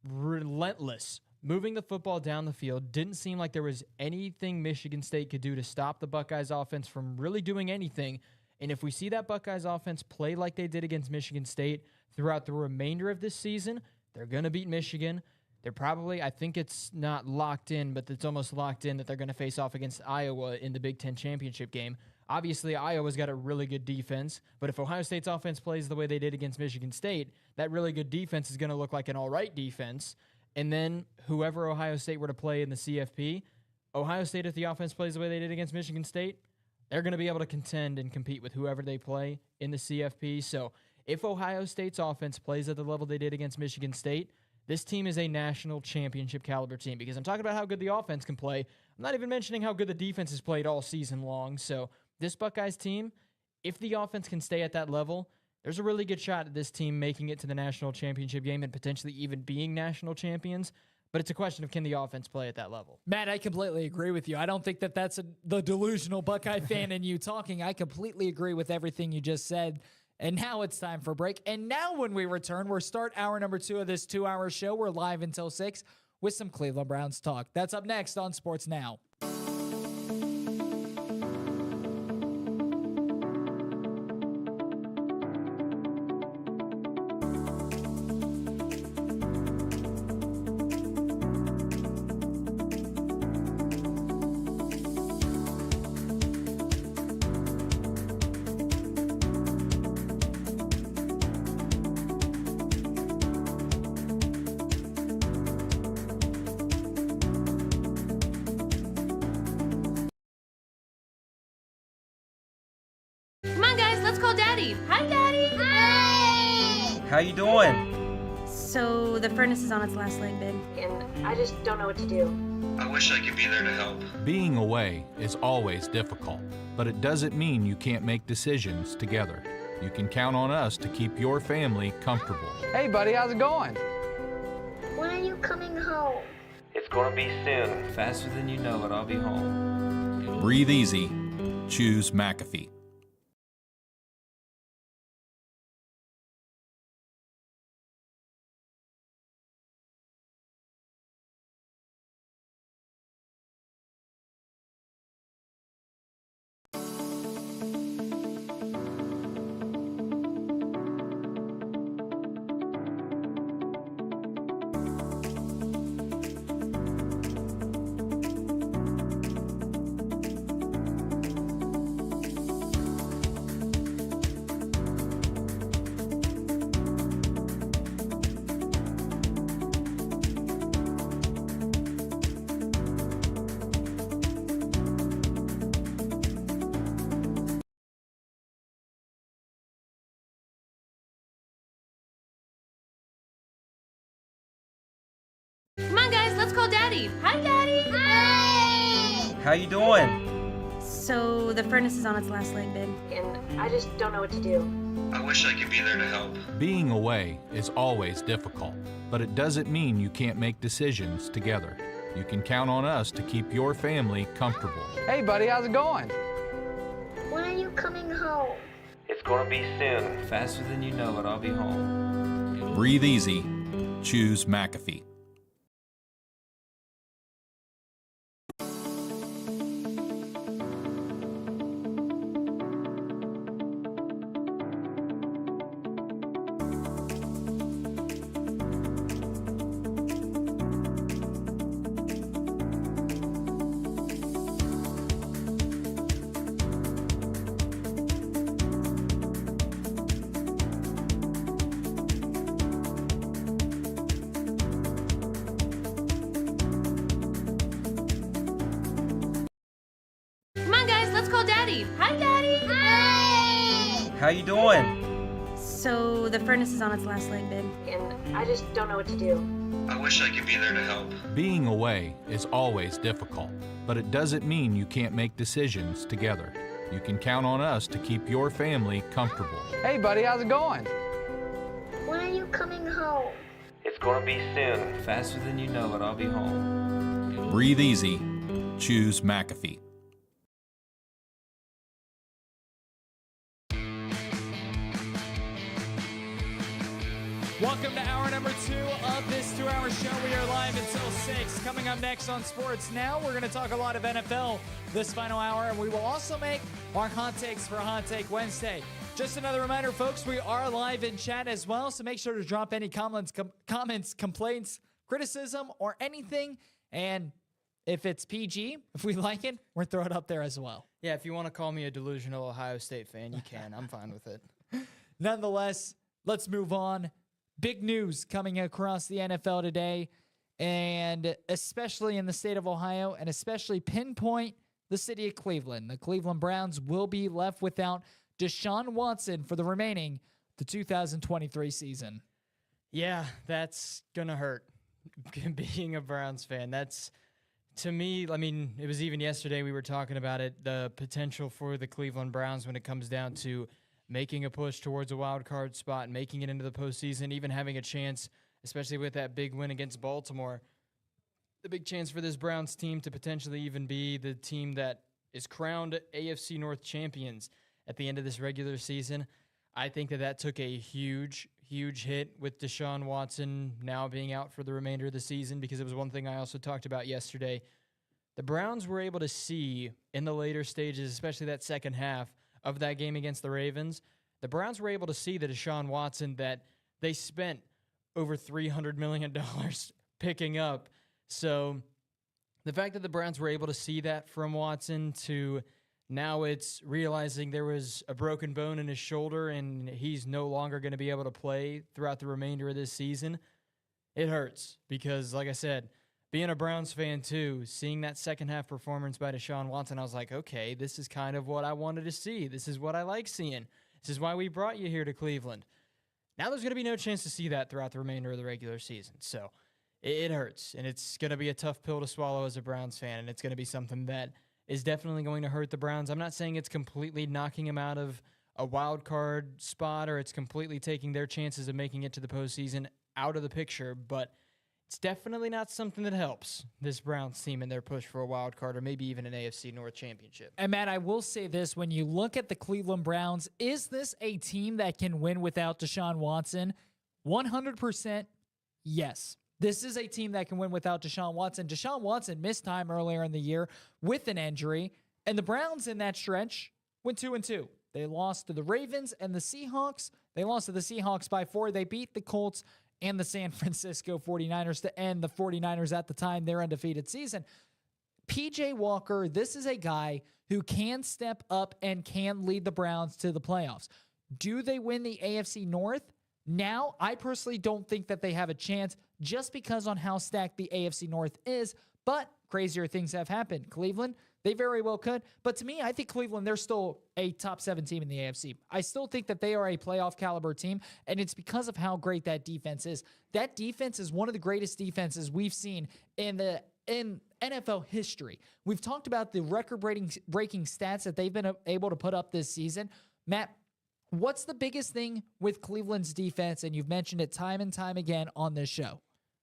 relentless. Moving the football down the field, didn't seem like there was anything Michigan State could do to stop the Buckeyes offense from really doing anything. And if we see that Buckeyes offense play like they did against Michigan State throughout the remainder of this season, they're going to beat Michigan. They're probably, I think it's not locked in, but it's almost locked in that they're going to face off against Iowa in the Big Ten championship game. Obviously, Iowa's got a really good defense, but if Ohio State's offense plays the way they did against Michigan State, that really good defense is going to look like an all-right defense. And then whoever Ohio State were to play in the CFP, Ohio State, if the offense plays the way they did against Michigan State, they're going to be able to contend and compete with whoever they play in the CFP. So if Ohio State's offense plays at the level they did against Michigan State, this team is a national championship caliber team, because I'm talking about how good the offense can play. I'm not even mentioning how good the defense has played all season long. So this Buckeyes team, if the offense can stay at that level, there's a really good shot at this team making it to the national championship game and potentially even being national champions. But it's a question of, can the offense play at that level?
Matt, I completely agree with you. I don't think that that's the delusional Buckeye fan in you talking. I completely agree with everything you just said. And now it's time for break. And now when we return, we'll start hour number 2 of this 2-hour show. We're live until 6 with some Cleveland Browns talk. That's up next on Sports Now.
Come on, guys, let's call Daddy. Hi, Daddy.
Hi!
How you doing?
So the furnace is on its last leg, babe, and I just don't know what to do.
I wish I could be there to help.
Being away is always difficult, but it doesn't mean you can't make decisions together. You can count on us to keep your family comfortable.
Hey, buddy, how's it going?
When are you coming home?
It's gonna be soon. Faster than you know it, I'll be home.
Breathe easy. Choose McAfee.
Come on, guys, let's call Daddy. Hi, Daddy.
Hey!
How you doing?
So the furnace is on its last leg, babe. And I just don't know what to do.
I wish I could be there to help.
Being away is always difficult, but it doesn't mean you can't make decisions together. You can count on us to keep your family comfortable.
Hey, buddy, how's it going?
When are you coming home?
It's gonna be soon. Faster than you know it, I'll be home.
Breathe easy. Choose McAfee.
Come on, guys, let's call Daddy. Hi, Daddy.
Hey!
How you doing?
So the furnace is on its last leg, babe. And I just don't know what to do.
I wish I could be there to help.
Being away is always difficult, but it doesn't mean you can't make decisions together. You can count on us to keep your family comfortable.
Hey, buddy, how's it going?
When are you coming home?
It's gonna be soon. Faster than you know it, I'll be home.
Breathe easy. Choose McAfee.
Welcome to hour number 2 of this 2-hour show. We are live until 6. Coming up next on Sports Now, we're going to talk a lot of NFL this final hour, and we will also make our hot takes for Hot Take Wednesday. Just another reminder, folks, we are live in chat as well, so make sure to drop any comments, complaints, criticism, or anything. And if it's PG, if we like it, we're throwing it up there as well.
Yeah, if you want to call me a delusional Ohio State fan, you can. I'm fine with it.
Nonetheless, let's move on. Big news coming across the NFL today, and especially in the state of Ohio, and especially pinpoint the city of Cleveland. The Cleveland Browns will be left without Deshaun Watson for the remaining the 2023 season.
Yeah, that's going to hurt. Being a Browns fan, that's, to me, I mean, it was even yesterday we were talking about it, the potential for the Cleveland Browns when it comes down to making a push towards a wild card spot, making it into the postseason, even having a chance, especially with that big win against Baltimore, the big chance for this Browns team to potentially even be the team that is crowned AFC North champions at the end of this regular season. I think that took a huge hit with Deshaun Watson now being out for the remainder of the season, because it was one thing I also talked about yesterday. The Browns were able to see in the later stages, especially that second half of that game against the Ravens, the Browns were able to see the Deshaun Watson that they spent over $300 million picking up. So the fact that the Browns were able to see that from Watson to now it's realizing there was a broken bone in his shoulder and he's no longer going to be able to play throughout the remainder of this season, it hurts because, like I said, being a Browns fan too, seeing that second half performance by Deshaun Watson, I was like, okay, this is kind of what I wanted to see. This is what I like seeing. This is why we brought you here to Cleveland. Now there's going to be no chance to see that throughout the remainder of the regular season. So it hurts, and it's going to be a tough pill to swallow as a Browns fan, and it's going to be something that is definitely going to hurt the Browns. I'm not saying it's completely knocking them out of a wild card spot or it's completely taking their chances of making it to the postseason out of the picture, but it's definitely not something that helps this Browns team in their push for a wild card or maybe even an AFC North championship.
And Matt, I will say this, when you look at the Cleveland Browns, is this a team that can win without Deshaun Watson? 100% yes. This is a team that can win without Deshaun Watson. Deshaun Watson missed time earlier in the year with an injury, and the Browns in that stretch went 2-2. They lost to the Ravens and the Seahawks. They lost to the Seahawks by 4. They beat the Colts and the San Francisco 49ers to end the 49ers at the time their undefeated season. PJ Walker, this is a guy who can step up and can lead the Browns to the playoffs. Do they win the AFC North? Now, I personally don't think that they have a chance just because on how stacked the AFC North is, but crazier things have happened. Cleveland, They very well could. But to me, I think Cleveland, they're still a top 7 team in the AFC. I still think that they are a playoff caliber team, and it's because of how great that defense is. That defense is one of the greatest defenses we've seen in NFL history. We've talked about the record-breaking stats that they've been able to put up this season. Matt, what's the biggest thing with Cleveland's defense? And you've mentioned it time and time again on this show.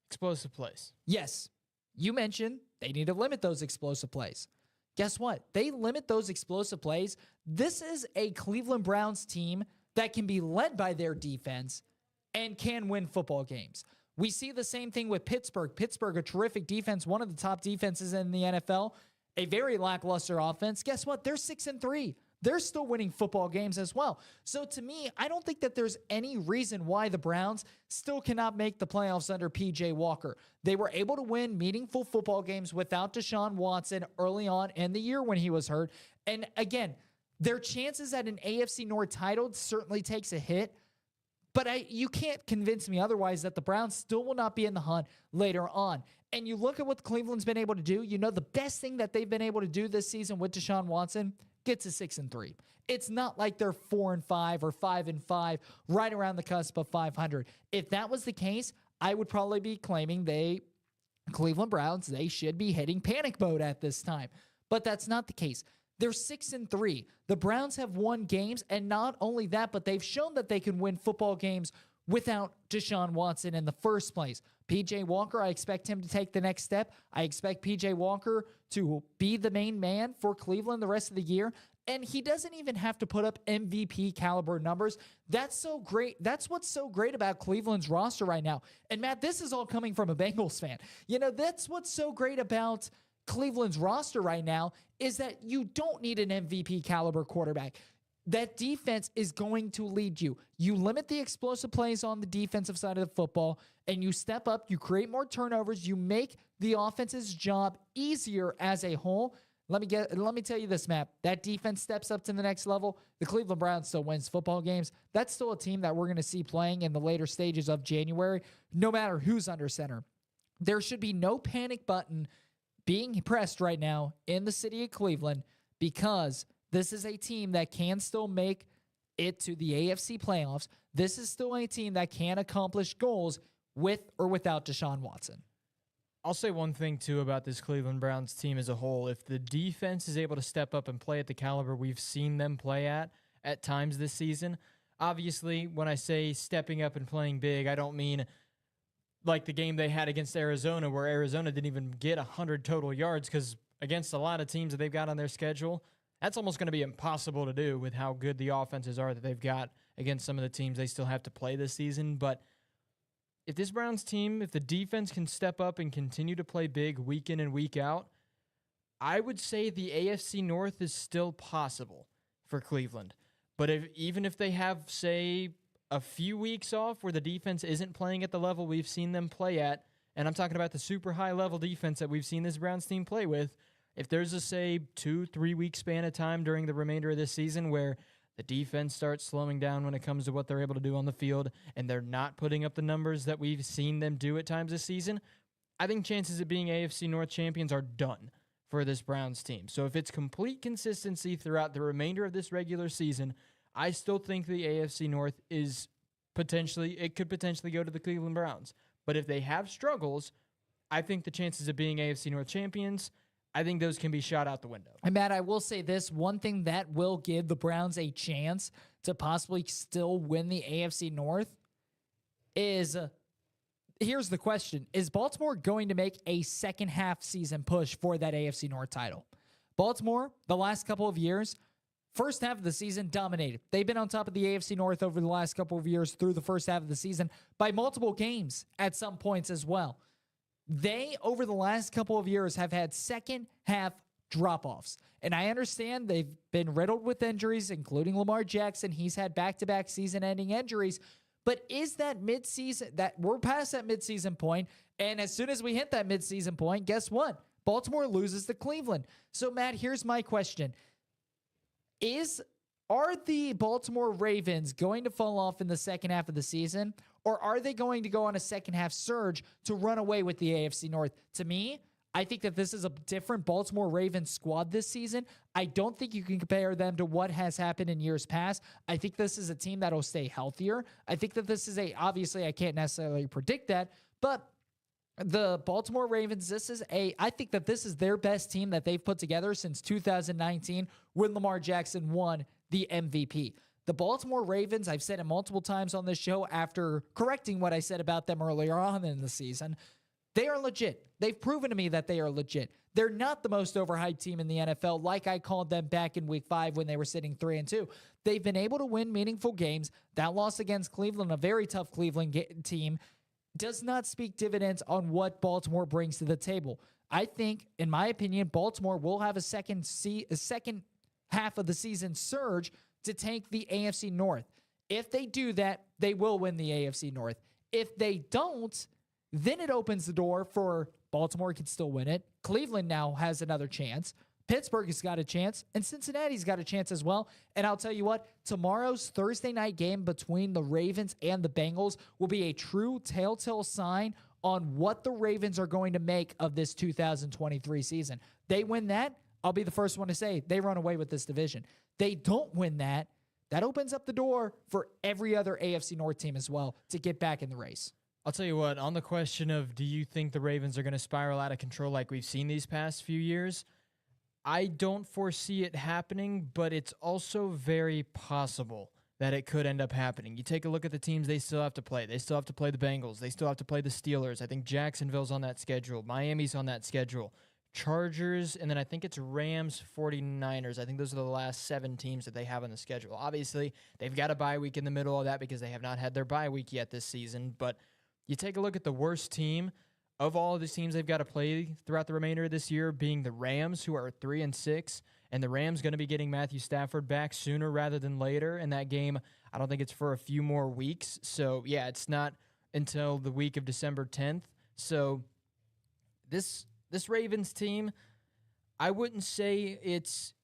Explosive plays.
Yes. You mentioned they need to limit those explosive plays. Guess what? They limit those explosive plays. This is a Cleveland Browns team that can be led by their defense and can win football games. We see the same thing with Pittsburgh. Pittsburgh, a terrific defense, one of the top defenses in the NFL, a very lackluster offense. Guess what? They're 6-3. They're still winning football games as well. So to me, I don't think that there's any reason why the Browns still cannot make the playoffs under P.J. Walker. They were able to win meaningful football games without Deshaun Watson early on in the year when he was hurt. And again, their chances at an AFC North title certainly takes a hit. But you can't convince me otherwise that the Browns still will not be in the hunt later on. And you look at what Cleveland's been able to do. You know, the best thing that they've been able to do this season with Deshaun Watson, get to 6-3. It's not like they're 4-5 or 5-5, right around the cusp of 500. If that was the case, I would probably be claiming Cleveland Browns, they should be hitting panic mode at this time. But that's not the case. They're 6-3. The Browns have won games, and not only that, but they've shown that they can win football games without Deshaun Watson in the first place. P.J. Walker, I expect him to take the next step. I expect P.J. Walker to be the main man for Cleveland the rest of the year. And he doesn't even have to put up MVP caliber numbers. That's so great. That's what's so great about Cleveland's roster right now. And Matt, this is all coming from a Bengals fan. You know, that's what's so great about Cleveland's roster right now is that you don't need an MVP caliber quarterback. That defense is going to lead you. You limit the explosive plays on the defensive side of the football, and you step up, you create more turnovers, you make the offense's job easier as a whole. Let me tell you this, Matt. That defense steps up to the next level. The Cleveland Browns still wins football games. That's still a team that we're going to see playing in the later stages of January, no matter who's under center. There should be no panic button being pressed right now in the city of Cleveland because this is a team that can still make it to the AFC playoffs. This is still a team that can accomplish goals with or without Deshaun Watson.
I'll say one thing, too, about this Cleveland Browns team as a whole. If the defense is able to step up and play at the caliber we've seen them play at times this season, obviously, when I say stepping up and playing big, I don't mean like the game they had against Arizona where Arizona didn't even get 100 total yards because against a lot of teams that they've got on their schedule, that's almost going to be impossible to do with how good the offenses are that they've got against some of the teams they still have to play this season. But if this Browns team, if the defense can step up and continue to play big week in and week out, I would say the AFC North is still possible for Cleveland. But even if they have, say, a few weeks off where the defense isn't playing at the level we've seen them play at, and I'm talking about the super high-level defense that we've seen this Browns team play with, if there's a, say, 2-3 week span of time during the remainder of this season where the defense starts slowing down when it comes to what they're able to do on the field, and they're not putting up the numbers that we've seen them do at times this season, I think chances of being AFC North champions are done for this Browns team. So if it's complete consistency throughout the remainder of this regular season, I still think the AFC North is could potentially go to the Cleveland Browns. But if they have struggles, I think the chances of being AFC North champions, I think those can be shot out the window.
And Matt, I will say this, one thing that will give the Browns a chance to possibly still win the AFC North is, here's the question, is Baltimore going to make a second half season push for that AFC North title? Baltimore, the last couple of years, first half of the season dominated. They've been on top of the AFC North over the last couple of years through the first half of the season by multiple games at some points as well. They, over the last couple of years, have had second half drop-offs. And I understand they've been riddled with injuries, including Lamar Jackson. He's had back-to-back season-ending injuries. But is that midseason, that we're past that midseason point, and as soon as we hit that midseason point, guess what? Baltimore loses to Cleveland. So, Matt, here's my question. Are the Baltimore Ravens going to fall off in the second half of the season, or are they going to go on a second half surge to run away with the AFC North? To me, I think that this is a different Baltimore Ravens squad this season. I don't think you can compare them to what has happened in years past. I think this is a team that will stay healthier. I think that this is obviously I can't necessarily predict that, but the Baltimore Ravens, I think that this is their best team that they've put together since 2019 when Lamar Jackson won the MVP. The Baltimore Ravens, I've said it multiple times on this show after correcting what I said about them earlier on in the season, they are legit. They've proven to me that they are legit. They're not the most overhyped team in the NFL like I called them back in week 5 when they were sitting 3-2. They've been able to win meaningful games. That loss against Cleveland, a very tough Cleveland team, does not speak dividends on what Baltimore brings to the table. I think, in my opinion, Baltimore will have a second half of the season surge to tank the AFC North. If they do that, they will win the AFC North. If they don't, then it opens the door for Baltimore can still win it. Cleveland now has another chance. Pittsburgh has got a chance, and Cincinnati's got a chance as well. And I'll tell you what, tomorrow's Thursday night game between the Ravens and the Bengals will be a true telltale sign on what the Ravens are going to make of this 2023 season. They win that, I'll be the first one to say they run away with this division. They don't win that, that opens up the door for every other AFC North team as well to get back in the race.
I'll tell you what, on the question of do you think the Ravens are going to spiral out of control like we've seen these past few years, I don't foresee it happening, but it's also very possible that it could end up happening. You take a look at the teams they still have to play. They still have to play the Bengals. They still have to play the Steelers. I think Jacksonville's on that schedule. Miami's on that schedule. Chargers, and then I think it's Rams, 49ers. I think those are the last 7 teams that they have on the schedule. Obviously, they've got a bye week in the middle of that because they have not had their bye week yet this season, but you take a look at the worst team of all of the teams they've got to play throughout the remainder of this year being the Rams, who are 3-6, and the Rams going to be getting Matthew Stafford back sooner rather than later. And that game, I don't think it's for a few more weeks. So, yeah, it's not until the week of December 10th. So, this Ravens team, I wouldn't say it's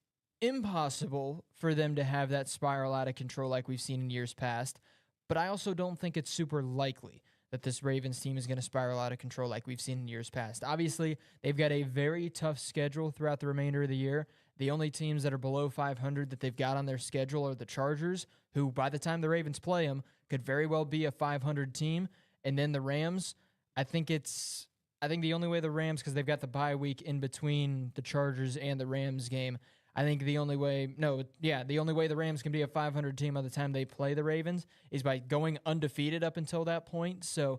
impossible for them to have that spiral out of control like we've seen in years past, but I also don't think it's super likely that this Ravens team is going to spiral out of control like we've seen in years past. Obviously, they've got a very tough schedule throughout the remainder of the year. The only teams that are below 500 that they've got on their schedule are the Chargers, who by the time the Ravens play them could very well be a 500 team. And then the Rams, I think the only way the Rams, because they've got the bye week in between the Chargers and the Rams game, I think the only way the Rams can be a 500 team by the time they play the Ravens is by going undefeated up until that point. So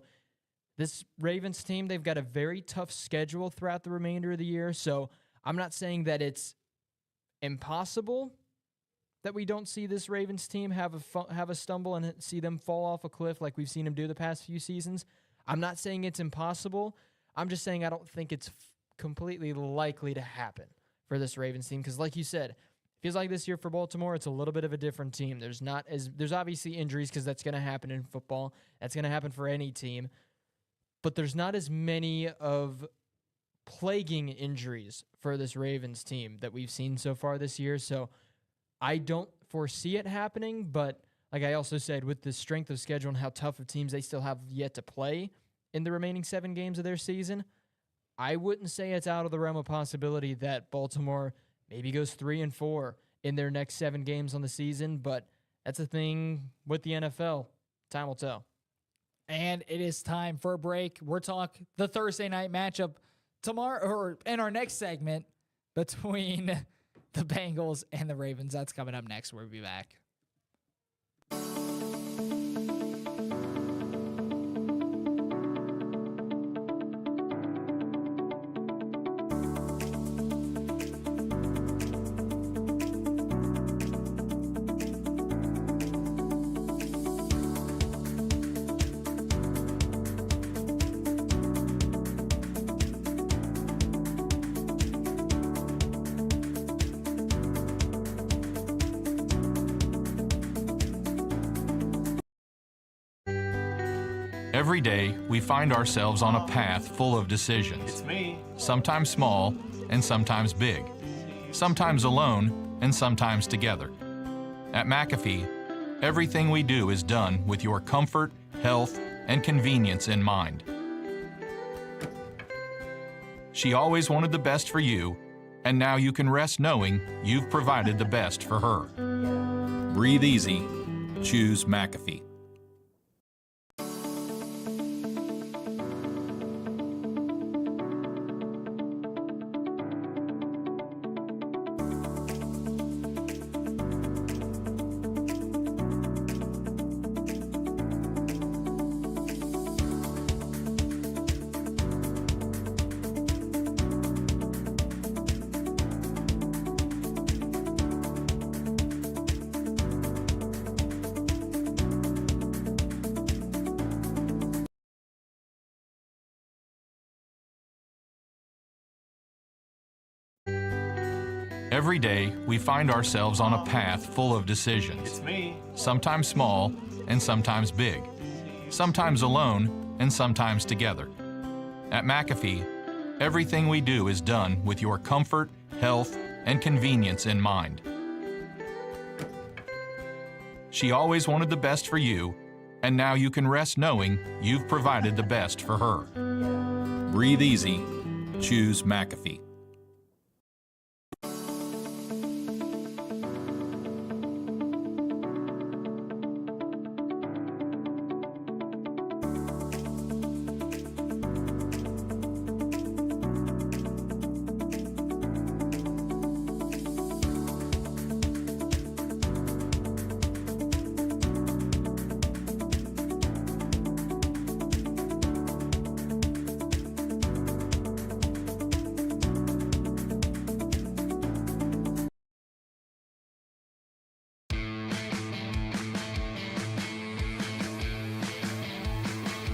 this Ravens team, they've got a very tough schedule throughout the remainder of the year. So I'm not saying that it's impossible that we don't see this Ravens team have a stumble and see them fall off a cliff like we've seen them do the past few seasons. I'm not saying it's impossible. I'm just saying I don't think it's completely likely to happen for this Ravens team, because like you said, it feels like this year for Baltimore, it's a little bit of a different team. There's obviously injuries because that's going to happen in football. That's going to happen for any team. But there's not as many of plaguing injuries for this Ravens team that we've seen so far this year. So I don't foresee it happening, but like I also said, with the strength of schedule and how tough of teams they still have yet to play in the remaining 7 games of their season, I wouldn't say it's out of the realm of possibility that Baltimore maybe goes 3-4 in their next 7 games on the season, but that's the thing with the NFL. Time will tell.
And it is time for a break. We're talking the Thursday night matchup tomorrow, or in our next segment between the Bengals and the Ravens. That's coming up next. We'll be back.
Every day, we find ourselves on a path full of decisions.
It's me.
Sometimes small and sometimes big. Sometimes alone and sometimes together. At McAfee, everything we do is done with your comfort, health, and convenience in mind. She always wanted the best for you, and now you can rest knowing you've provided the best for her. Breathe easy. Choose McAfee. Every day, we find ourselves on a path full of decisions.
It's me.
Sometimes small and sometimes big. Sometimes alone and sometimes together. At McAfee, everything we do is done with your comfort, health, and convenience in mind. She always wanted the best for you, and now you can rest knowing you've provided the best for her. Breathe easy. Choose McAfee.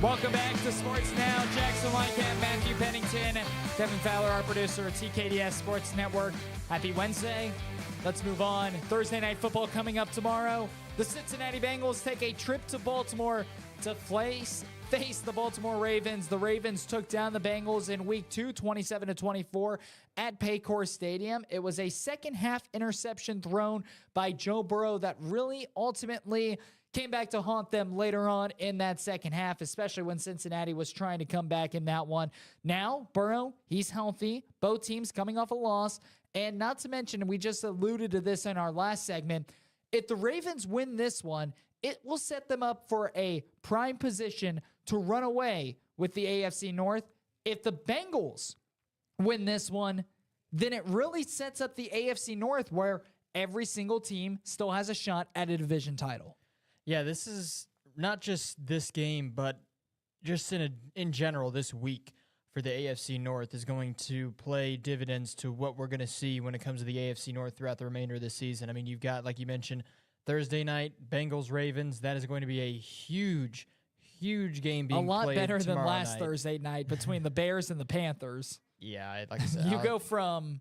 Welcome back to Sports Now. Jackson Lightcap, Matthew Pennington, Kevin Fowler, our producer at TKDS Sports Network. Happy Wednesday. Let's move on. Thursday Night Football coming up tomorrow. The Cincinnati Bengals take a trip to Baltimore to face the Baltimore Ravens. The Ravens took down the Bengals in Week 2, 27-24 at Paycor Stadium. It was a second-half interception thrown by Joe Burrow that really ultimately came back to haunt them later on in that second half, especially when Cincinnati was trying to come back in that one. Now, Burrow, he's healthy. Both teams coming off a loss. And not to mention, and we just alluded to this in our last segment, if the Ravens win this one, it will set them up for a prime position to run away with the AFC North. If the Bengals win this one, then it really sets up the AFC North where every single team still has a shot at a division title.
Yeah, this is not just this game, but just in general this week for the AFC North is going to play dividends to what we're going to see when it comes to the AFC North throughout the remainder of the season. I mean, you've got, like you mentioned, Thursday night, Bengals-Ravens. That is going to be a huge, huge game being played
a lot better than last
night.
Thursday night between the Bears and the Panthers.
Yeah, like I said.
You go from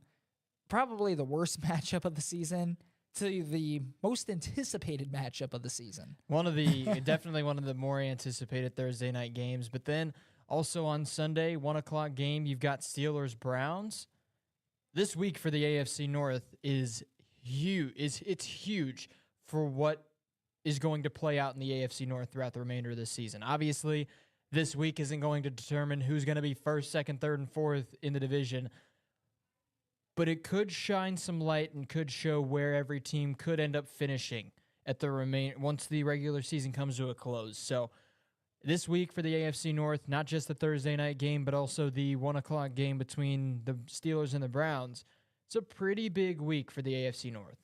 probably the worst matchup of the season to the most anticipated matchup of the season.
Definitely one of the more anticipated Thursday night games. But then also on Sunday, 1 o'clock game, you've got Steelers-Browns. This week for the AFC North is huge. It's huge for what is going to play out in the AFC North throughout the remainder of this season. Obviously, this week isn't going to determine who's going to be first, second, third, and fourth in the division, but it could shine some light and could show where every team could end up finishing at the once the regular season comes to a close. So this week for the AFC North, not just the Thursday night game, but also the 1 o'clock game between the Steelers and the Browns. It's a pretty big week for the AFC North.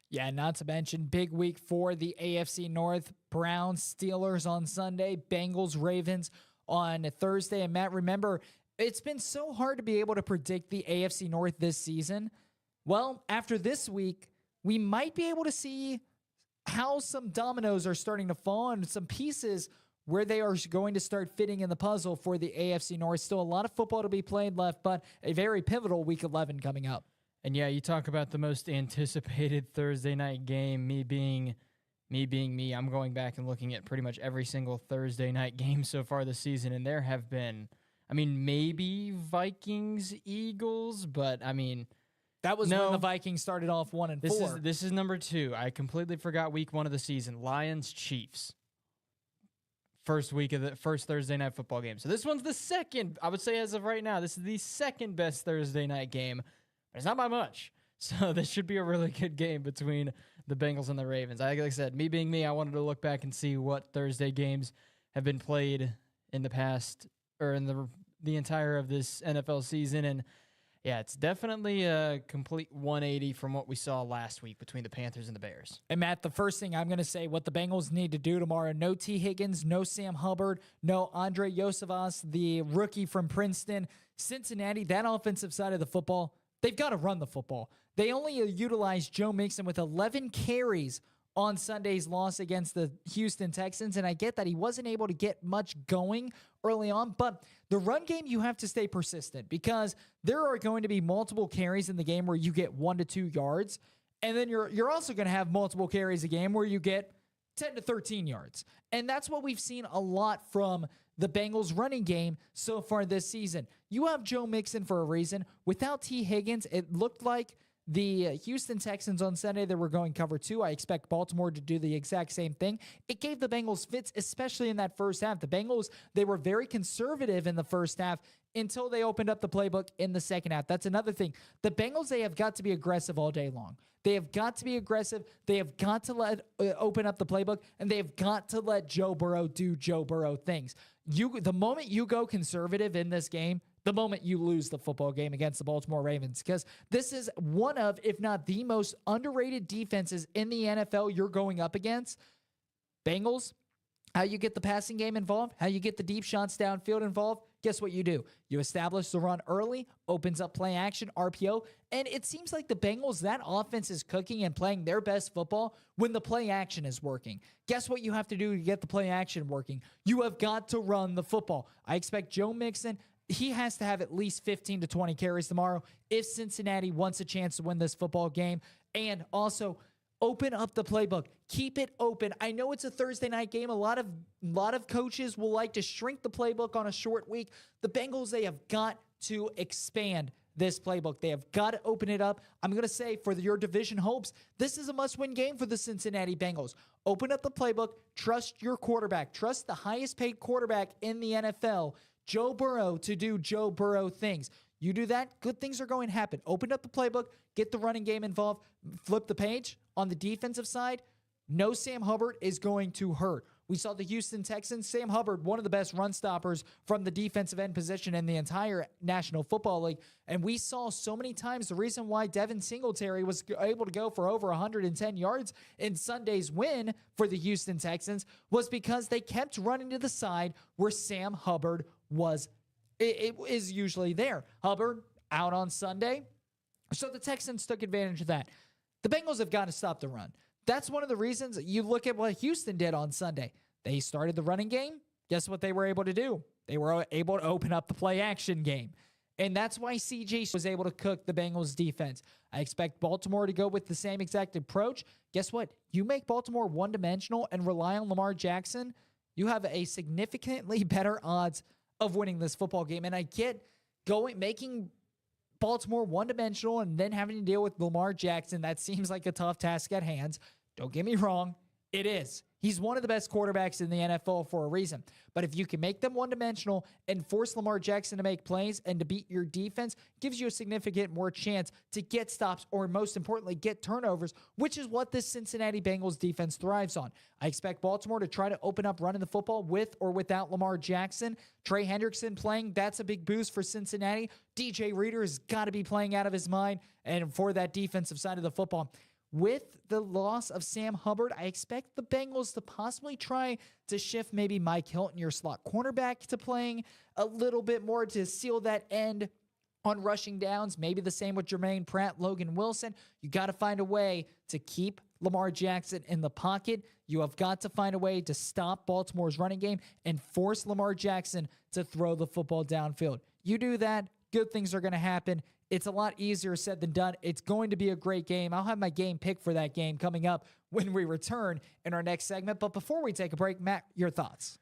Yeah, not to mention big week for the AFC North. Browns, Steelers on Sunday, Bengals, Ravens on Thursday. And Matt, remember, it's been so hard to be able to predict the AFC North this season. Well, after this week, we might be able to see how some dominoes are starting to fall and some pieces where they are going to start fitting in the puzzle for the AFC North. Still a lot of football to be played left, but a very pivotal Week 11 coming up.
And yeah, you talk about the most anticipated Thursday night game, me being me. I'm going back and looking at pretty much every single Thursday night game so far this season, and there have been, maybe Vikings, Eagles, but
that was when the Vikings started off 1-4.
This is number 2. I completely forgot week 1 of the season. Lions, Chiefs. first week of the first Thursday night football game. So this one's the second, I would say as of right now, this is the second best Thursday night game, but it's not by much. So this should be a really good game between the Bengals and the Ravens. Like I said, me being me, I wanted to look back and see what Thursday games have been played in the past or in the entire of this NFL season. And yeah, it's definitely a complete 180 from what we saw last week between the Panthers and the Bears.
And Matt, the first thing I'm going to say, what the Bengals need to do tomorrow, no T. Higgins, no Sam Hubbard, no Andre Yosevas, the rookie from Princeton. Cincinnati, that offensive side of the football, they've got to run the football. They only utilized Joe Mixon with 11 carries on Sunday's loss against the Houston Texans, and I get that he wasn't able to get much going early on, but the run game, you have to stay persistent because there are going to be multiple carries in the game where you get 1 to 2 yards, and then you're also going to have multiple carries a game where you get 10 to 13 yards. And that's what we've seen a lot from the Bengals running game so far this season. You have Joe Mixon for a reason. Without T. Higgins, it looked like the Houston Texans on Sunday, they were going cover 2. I expect Baltimore to do the exact same thing. It gave the Bengals fits, especially in that first half. The Bengals, they were very conservative in the first half until they opened up the playbook in the second half. That's another thing. The Bengals, they have got to be aggressive all day long. They have got to be aggressive. They have got to open up the playbook, and they have got to let Joe Burrow do Joe Burrow things. The moment you go conservative in this game, the moment you lose the football game against the Baltimore Ravens, because this is one of, if not the most underrated defenses in the NFL you're going up against. Bengals, how you get the passing game involved, how you get the deep shots downfield involved, guess what you do? You establish the run early, opens up play action, RPO, and it seems like the Bengals, that offense is cooking and playing their best football when the play action is working. Guess what you have to do to get the play action working? You have got to run the football. I expect Joe Mixon, he has to have at least 15 to 20 carries tomorrow if Cincinnati wants a chance to win this football game. And also, open up the playbook. Keep it open. I know it's a Thursday night game. A lot of coaches will like to shrink the playbook on a short week. The Bengals, they have got to expand this playbook. They have got to open it up. I'm going to say for your division hopes, this is a must-win game for the Cincinnati Bengals. Open up the playbook. Trust your quarterback. Trust the highest paid quarterback in the NFL, Joe Burrow, to do Joe Burrow things. You do that, good things are going to happen. Open up the playbook, get the running game involved, flip the page. On the defensive side, no Sam Hubbard is going to hurt. We saw the Houston Texans, Sam Hubbard, one of the best run stoppers from the defensive end position in the entire National Football League. And we saw so many times the reason why Devin Singletary was able to go for over 110 yards in Sunday's win for the Houston Texans was because they kept running to the side where Sam Hubbard is usually there. Hubbard out on Sunday. So the Texans took advantage of that. The Bengals have got to stop the run. That's one of the reasons you look at what Houston did on Sunday. They started the running game. Guess what they were able to do? They were able to open up the play action game. And that's why CJ was able to cook the Bengals defense. I expect Baltimore to go with the same exact approach. Guess what? You make Baltimore one-dimensional and rely on Lamar Jackson, you have a significantly better odds of winning this football game. And I get making Baltimore one-dimensional and then having to deal with Lamar Jackson. That seems like a tough task at hand. Don't get me wrong. It is. He's one of the best quarterbacks in the NFL for a reason. But if you can make them one-dimensional and force Lamar Jackson to make plays and to beat your defense, gives you a significant more chance to get stops or, most importantly, get turnovers, which is what this Cincinnati Bengals defense thrives on. I expect Baltimore to try to open up running the football with or without Lamar Jackson. Trey Hendrickson playing, that's a big boost for Cincinnati. DJ Reader has got to be playing out of his mind, and for that defensive side of the football. With the loss of Sam Hubbard, I expect the Bengals to possibly try to shift maybe Mike Hilton, your slot cornerback, to playing a little bit more to seal that end on rushing downs. Maybe the same with Jermaine Pratt, Logan Wilson. You got to find a way to keep Lamar Jackson in the pocket. You have got to find a way to stop Baltimore's running game and force Lamar Jackson to throw the football downfield. You do that, good things are going to happen. It's a lot easier said than done. It's going to be a great game. I'll have my game pick for that game coming up when we return in our next segment. But before we take a break, Matt, your thoughts?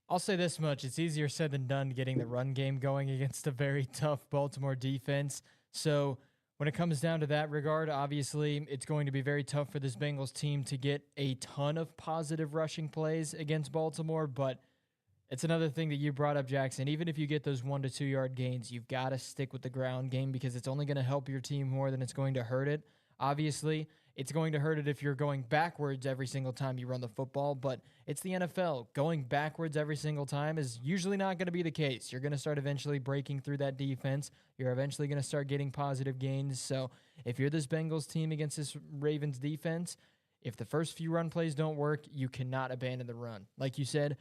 I'll say this much. It's easier said than done getting the run game going against a very tough Baltimore defense. So when it comes down to that regard, obviously it's going to be very tough for this Bengals team to get a ton of positive rushing plays against Baltimore. But It's another thing that you brought up, Jackson. Even if you get those 1 to 2 yard gains, you've got to stick with the ground game because it's only going to help your team more than it's going to hurt it. Obviously, it's going to hurt it if you're going backwards every single time you run the football, but it's the NFL. Going backwards every single time is usually not going to be the case. You're going to start eventually breaking through that defense. You're eventually going to start getting positive gains. So if you're this Bengals team against this Ravens defense, if the first few run plays don't work, you cannot abandon the run. Like you said,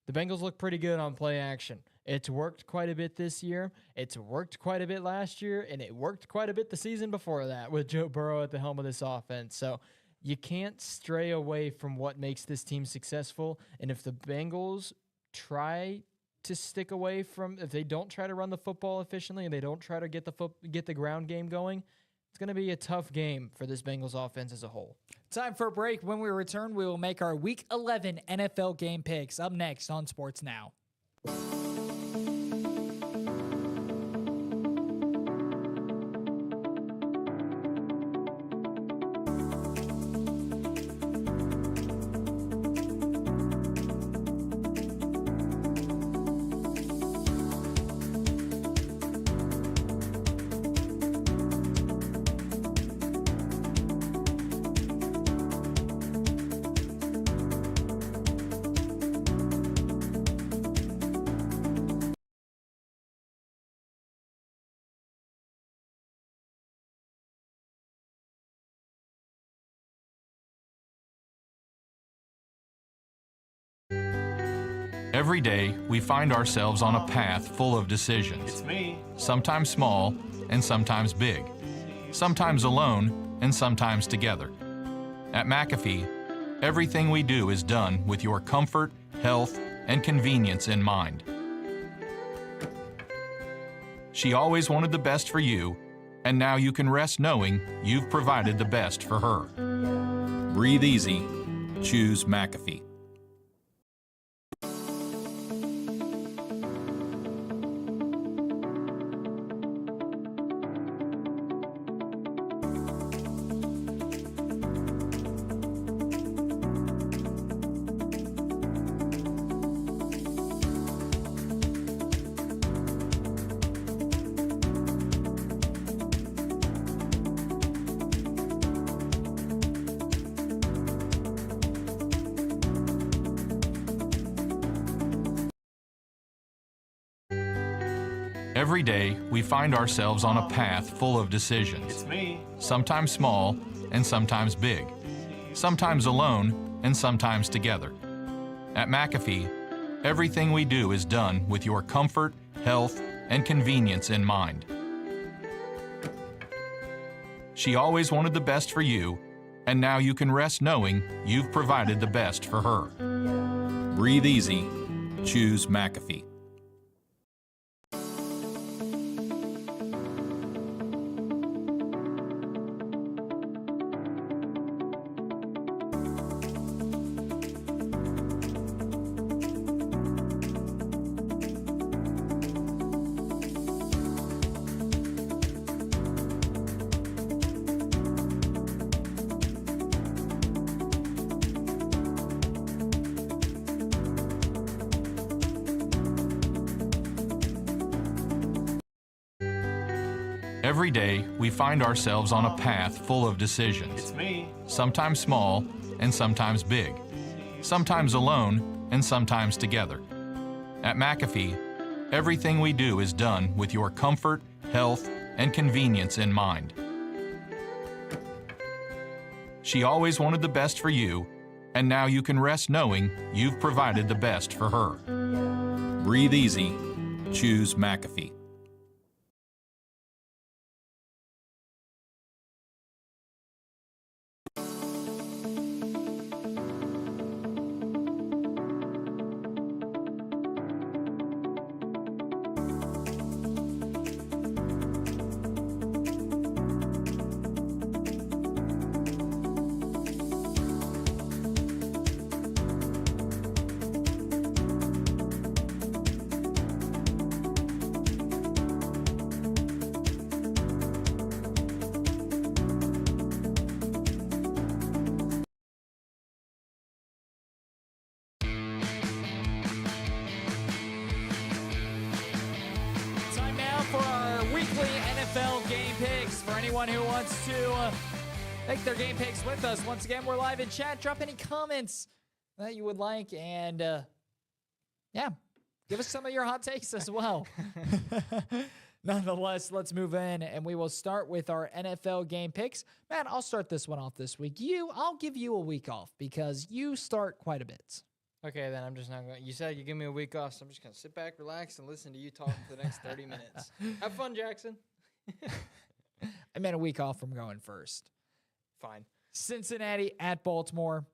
the Bengals look pretty good on play action. It's worked quite a bit this year. It's worked quite a bit last year, and it worked quite a bit the season before that with Joe Burrow at the helm of this offense. So you can't stray away from what makes this team successful. And if the Bengals try to stick away from, if they don't try to run the football efficiently and they don't try to get the ground game going, it's going to be a tough game for this Bengals offense as a whole.
Time for a break. When we return, we will make our Week 11 NFL game picks. Up next on Sports Now.
Every day, we find ourselves on a path full of decisions.
It's me.
Sometimes small and sometimes big. Sometimes alone and sometimes together. At McAfee, everything we do is done with your comfort, health, and convenience in mind. She always wanted the best for you, and now you can rest knowing you've provided the best for her. Breathe easy. Choose McAfee. Every day, we find ourselves on a path full of decisions.
It's me.
Sometimes small and sometimes big. Sometimes alone and sometimes together. At McAfee, everything we do is done with your comfort, health, and convenience in mind. She always wanted the best for you, and now you can rest knowing you've provided the best for her. Breathe easy. Choose McAfee. Every day, we find ourselves on a path full of decisions.
It's me.
Sometimes small and sometimes big. Sometimes alone and sometimes together. At McAfee, everything we do is done with your comfort, health, and convenience in mind. She always wanted the best for you, and now you can rest knowing you've provided the best for her. Breathe easy. Choose McAfee.
anyone who wants to make their game picks with us. Once again, we're live in chat. Drop any comments that you would like, and yeah, give us some of your hot takes as well. Nonetheless, let's move in, and we will start with our NFL game picks. Matt, I'll start this one off this week. I'll give you a week off because you start quite a bit.
Okay, then I'm just not going to. You said you give me a week off, so I'm just going to sit back, relax, and listen to you talk for the next 30 minutes. Have fun, Jackson.
I meant a week off from going first.
Fine.
Cincinnati at Baltimore.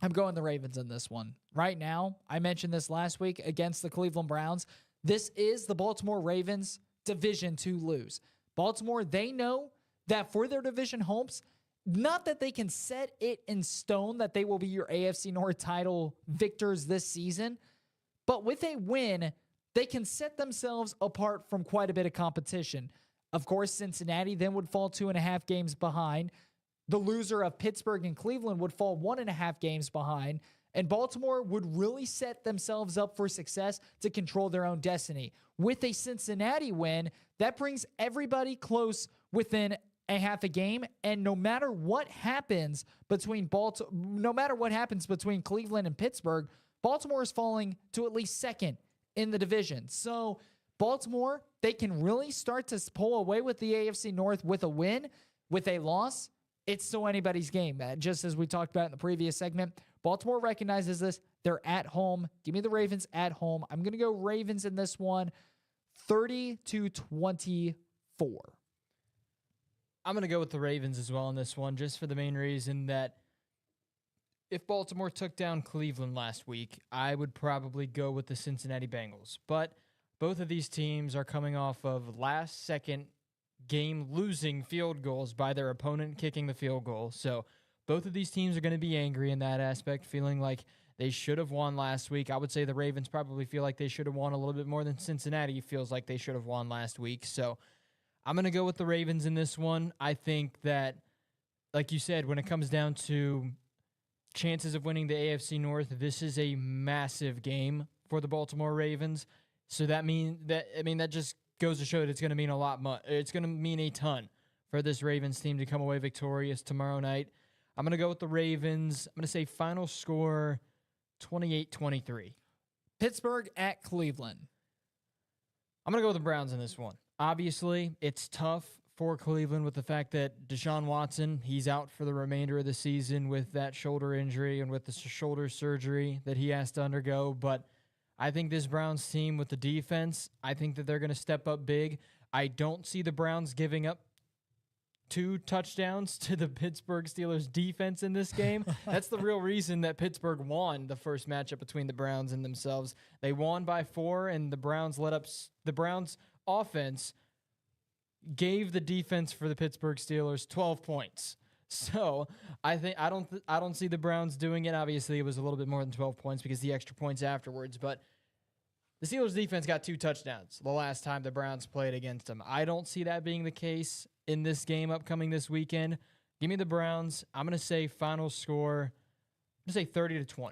I'm going the Ravens in this one. Right now, I mentioned this last week against the Cleveland Browns. This is the Baltimore Ravens' division to lose. Baltimore, they know that for their division hopes, not that they can set it in stone that they will be your AFC North title victors this season, but with a win, they can set themselves apart from quite a bit of competition. Of course, Cincinnati then would fall 2.5 games behind. The loser of Pittsburgh and Cleveland would fall 1.5 games behind. And Baltimore would really set themselves up for success to control their own destiny. With a Cincinnati win, that brings everybody close within a half a game. And no matter what happens between Cleveland and Pittsburgh, Baltimore is falling to at least second in the division. So Baltimore, they can really start to pull away with the AFC North with a win. With a loss, it's still anybody's game. Just as we talked about in the previous segment, Baltimore recognizes this. They're at home. Give me the Ravens at home. I'm going to go Ravens in this one, 30-24.
I'm going to go with the Ravens as well in this one, just for the main reason that if Baltimore took down Cleveland last week, I would probably go with the Cincinnati Bengals. But both of these teams are coming off of last-second game-losing field goals by their opponent kicking the field goal. So both of these teams are going to be angry in that aspect, feeling like they should have won last week. I would say the Ravens probably feel like they should have won a little bit more than Cincinnati feels like they should have won last week. So I'm going to go with the Ravens in this one. I think that, like you said, when it comes down to chances of winning the AFC North, this is a massive game for the Baltimore Ravens. So that just goes to show that it's going to mean a lot. It's going to mean a ton for this Ravens team to come away victorious tomorrow night. I'm going to go with the Ravens. I'm going to say final score 28-23.
Pittsburgh at Cleveland.
I'm going to go with the Browns in this one. Obviously, it's tough for Cleveland with the fact that Deshaun Watson, he's out for the remainder of the season with that shoulder injury and with the shoulder surgery that he has to undergo. But I think this Browns team with the defense, I think that they're going to step up big. I don't see the Browns giving up 2 touchdowns to the Pittsburgh Steelers defense in this game. That's the real reason that Pittsburgh won the first matchup between the Browns and themselves. They won by 4, and the Browns the Browns offense gave the defense for the Pittsburgh Steelers 12 points. So I don't see the Browns doing it. Obviously, it was a little bit more than 12 points because the extra points afterwards, but the Steelers defense got 2 touchdowns the last time the Browns played against them. I don't see that being the case in this game upcoming this weekend. Give me the Browns. I'm going to say final score, I'm going to say 30-20.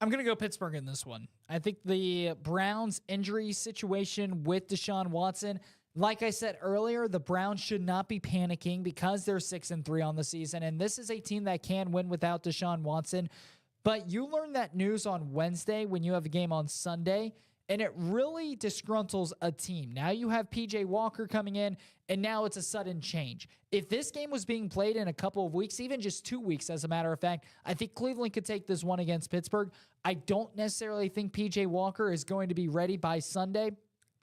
I'm going to go Pittsburgh in this one. I think the Browns injury situation with Deshaun Watson, like I said earlier, the Browns should not be panicking because they're 6-3 on the season, and this is a team that can win without Deshaun Watson. But you learn that news on Wednesday when you have a game on Sunday, and it really disgruntles a team. Now you have P.J. Walker coming in, and now it's a sudden change. If this game was being played in a couple of weeks, even just 2 weeks, as a matter of fact, I think Cleveland could take this one against Pittsburgh. I don't necessarily think P.J. Walker is going to be ready by Sunday,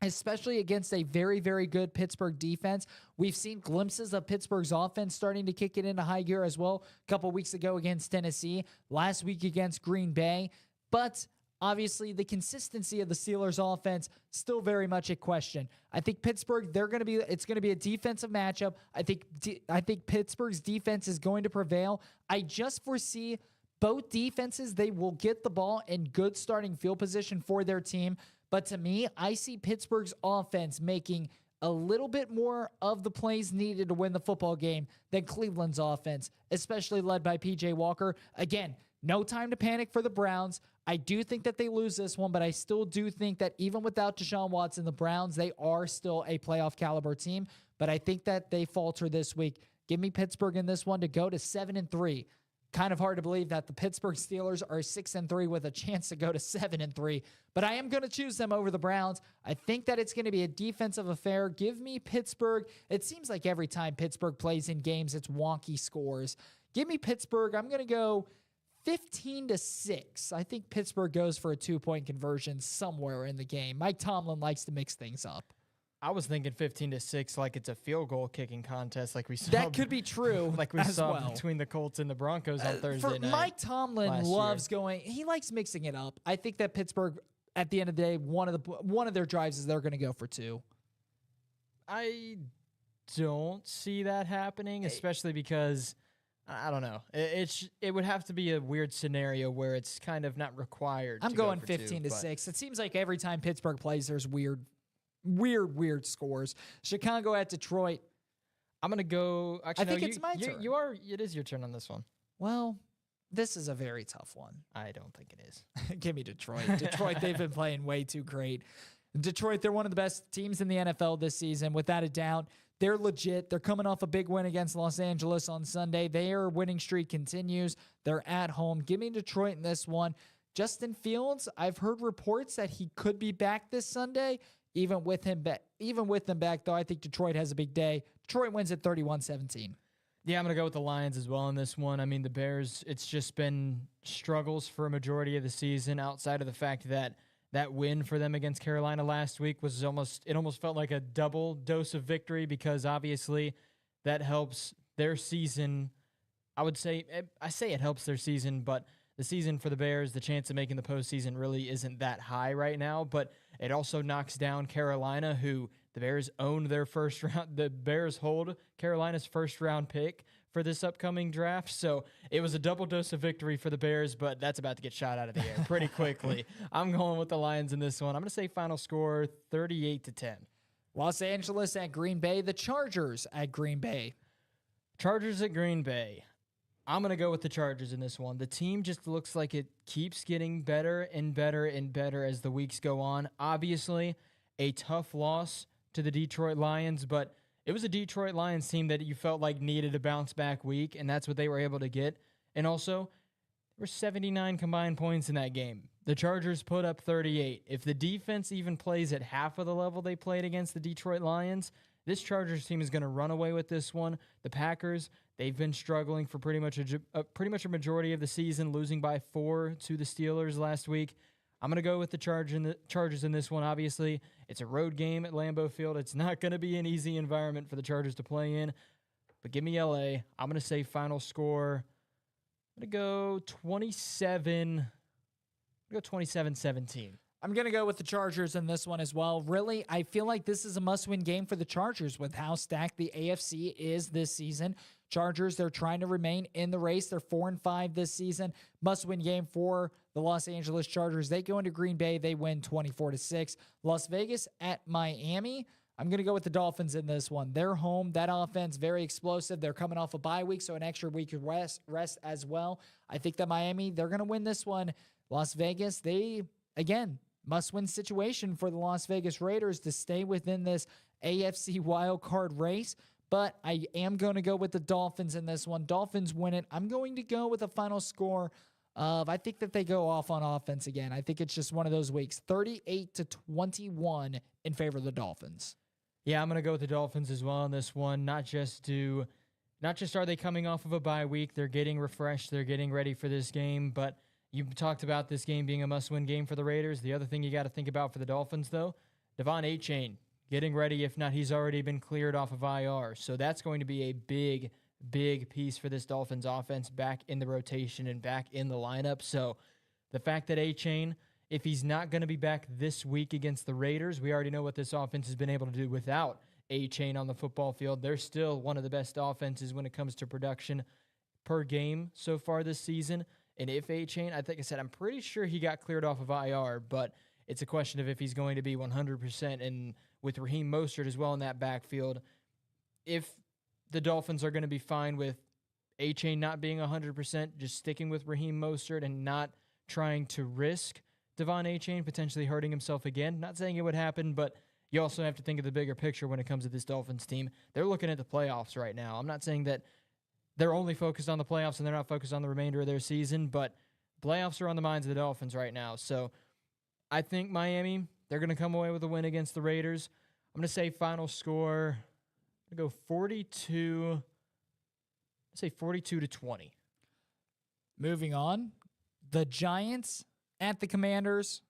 especially against a very, very good Pittsburgh defense. We've seen glimpses of Pittsburgh's offense starting to kick it into high gear as well. A couple weeks ago against Tennessee, last week against Green Bay. But obviously, the consistency of the Steelers' offense still very much a question. I think Pittsburgh, it's going to be a defensive matchup. I think Pittsburgh's defense is going to prevail. I just foresee both defenses, they will get the ball in good starting field position for their team. But to me, I see Pittsburgh's offense making a little bit more of the plays needed to win the football game than Cleveland's offense, especially led by P.J. Walker. Again, No time to panic for the Browns. I do think that they lose this one, but I still do think that even without Deshaun Watson, the Browns, they are still a playoff caliber team. But I think that they falter this week. Give me Pittsburgh in this one to go to 7-3. Kind of hard to believe that the Pittsburgh Steelers are 6-3 with a chance to go to 7-3, but I am going to choose them over the Browns. I think that it's going to be a defensive affair. Give me Pittsburgh. It seems like every time Pittsburgh plays in games, it's wonky scores. Give me Pittsburgh. I'm going to go 15-6. I think Pittsburgh goes for a 2-point conversion somewhere in the game. Mike Tomlin likes to mix things up.
I was thinking 15-6, like it's a field goal kicking contest, like we saw.
That could be true,
like we saw between the Colts and the Broncos on Thursday night.
Mike Tomlin loves going. He likes mixing it up. I think that Pittsburgh, at the end of the day, one of their drives is they're going to go for 2.
I don't see that happening, especially because I don't know. It would have to be a weird scenario where it's kind of not required.
I'm going 15-6. It seems like every time Pittsburgh plays, there's weird scores. Chicago at Detroit.
I'm going to go. Actually,
I think it's my turn.
It is your turn on this one.
Well, this is a very tough one.
I don't think it is.
Give me Detroit. Detroit, they've been playing way too great. Detroit, they're one of the best teams in the NFL this season, without a doubt. They're legit. They're coming off a big win against Los Angeles on Sunday. Their winning streak continues. They're at home. Give me Detroit in this one. Justin Fields, I've heard reports that he could be back this Sunday. Even with them back, though, I think Detroit has a big day. Detroit wins at 31-17.
Yeah, I'm going to go with the Lions as well in this one. I mean, the Bears, it's just been struggles for a majority of the season outside of the fact that win for them against Carolina last week was almost felt like a double dose of victory because obviously that helps their season. I say it helps their season, but the season for the Bears, the chance of making the postseason really isn't that high right now, but it also knocks down Carolina, who the Bears own their first round. The Bears hold Carolina's first round pick for this upcoming draft. So it was a double dose of victory for the Bears, but that's about to get shot out of the air pretty quickly. I'm going with the Lions in this one. I'm going to say final score 38-10.
Los Angeles at Green Bay, the Chargers at Green Bay.
Chargers at Green Bay. I'm going to go with the Chargers in this one. The team just looks like it keeps getting better and better and better as the weeks go on. Obviously, a tough loss to the Detroit Lions, but it was a Detroit Lions team that you felt like needed a bounce-back week, and that's what they were able to get. And also, there were 79 combined points in that game. The Chargers put up 38. If the defense even plays at half of the level they played against the Detroit Lions, this Chargers team is going to run away with this one. The Packers, they've been struggling for pretty much a majority of the season, losing by 4 to the Steelers last week. I'm going to go with the Chargers in this one. Obviously, it's a road game at Lambeau Field. It's not going to be an easy environment for the Chargers to play in. But give me LA. I'm going to say final score. I'm going to go 27-17.
I'm going to go with the Chargers in this one as well. Really, I feel like this is a must-win game for the Chargers with how stacked the AFC is this season. Chargers, they're trying to remain in the race. They're 4-5 this season. Must-win game for the Los Angeles Chargers. They go into Green Bay. They win 24-6. Las Vegas at Miami. I'm going to go with the Dolphins in this one. They're home. That offense, very explosive. They're coming off a bye week, so an extra week of rest as well. I think that Miami, they're going to win this one. Las Vegas, they, again, must-win situation for the Las Vegas Raiders to stay within this AFC wildcard race. But I am going to go with the Dolphins in this one. Dolphins win it. I'm going to go with a final score of, I think that they go off on offense again. I think it's just one of those weeks. 38-21 in favor of the Dolphins.
Yeah, I'm going to go with the Dolphins as well on this one. Not just are they coming off of a bye week, they're getting refreshed, they're getting ready for this game, but you talked about this game being a must-win game for the Raiders. The other thing you got to think about for the Dolphins, though, Devon Achane getting ready. If not, he's already been cleared off of IR. So that's going to be a big, big piece for this Dolphins offense back in the rotation and back in the lineup. So the fact that Achane, if he's not going to be back this week against the Raiders, we already know what this offense has been able to do without Achane on the football field. They're still one of the best offenses when it comes to production per game so far this season. And if Achane, I think I said, I'm pretty sure he got cleared off of IR, but it's a question of if he's going to be 100%. And with Raheem Mostert as well in that backfield, if the Dolphins are going to be fine with A-Chain not being 100%, just sticking with Raheem Mostert and not trying to risk Devon A-Chain potentially hurting himself again. Not saying it would happen, but you also have to think of the bigger picture when it comes to this Dolphins team. They're looking at the playoffs right now. I'm not saying that they're only focused on the playoffs and they're not focused on the remainder of their season, but playoffs are on the minds of the Dolphins right now. So I think Miami, they're going to come away with a win against the Raiders. I'm going to say final score, I'm going to go 42, I'll say 42-20.
Moving on, the Giants at the Commanders.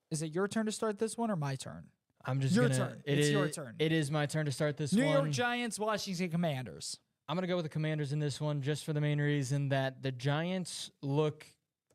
Is it your turn to start this one or my turn?
I'm just
your
gonna,
turn.
It
It's
is,
your turn.
It is my turn to start this
New
one.
York Giants, Washington Commanders.
I'm going to go with the Commanders in this one just for the main reason that the Giants look,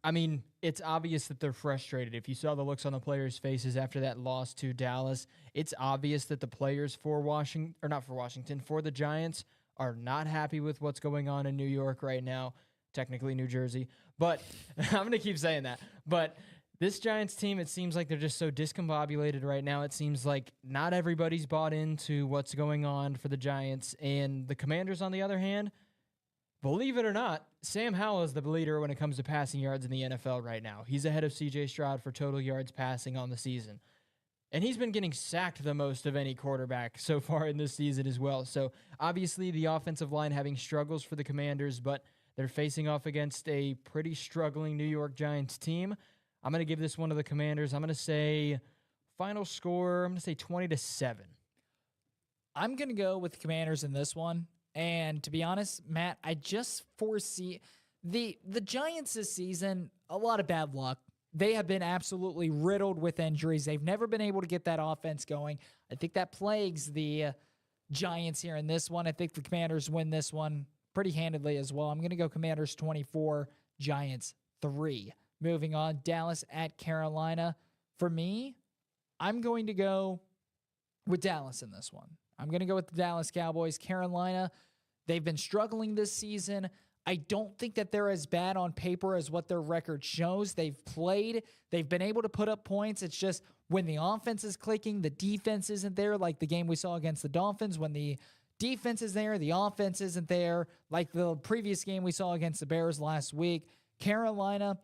I mean, it's obvious that they're frustrated. If you saw the looks on the players' faces after that loss to Dallas, it's obvious that the players for the Giants are not happy with what's going on in New York right now, technically New Jersey. But I'm going to keep saying that. But this Giants team, it seems like they're just so discombobulated right now. It seems like not everybody's bought into what's going on for the Giants. And the Commanders, on the other hand, believe it or not, Sam Howell is the leader when it comes to passing yards in the NFL right now. He's ahead of C.J. Stroud for total yards passing on the season. And he's been getting sacked the most of any quarterback so far in this season as well. So obviously the offensive line having struggles for the Commanders, but they're facing off against a pretty struggling New York Giants team. I'm going to give this one to the Commanders. I'm going to say final score, I'm going to say 20-7.
I'm going to go with the Commanders in this one. And to be honest, Matt, I just foresee the Giants this season, a lot of bad luck. They have been absolutely riddled with injuries. They've never been able to get that offense going. I think that plagues the Giants here in this one. I think the Commanders win this one pretty handedly as well. I'm going to go Commanders 24, Giants 3. Moving on, Dallas at Carolina. For me, I'm going to go with Dallas in this one. I'm going to go with the Dallas Cowboys. Carolina, they've been struggling this season. I don't think that they're as bad on paper as what their record shows. They've been able to put up points. It's just when the offense is clicking, the defense isn't there, like the game we saw against the Dolphins. When the defense is there, the offense isn't there, like the previous game we saw against the Bears last week. Carolina,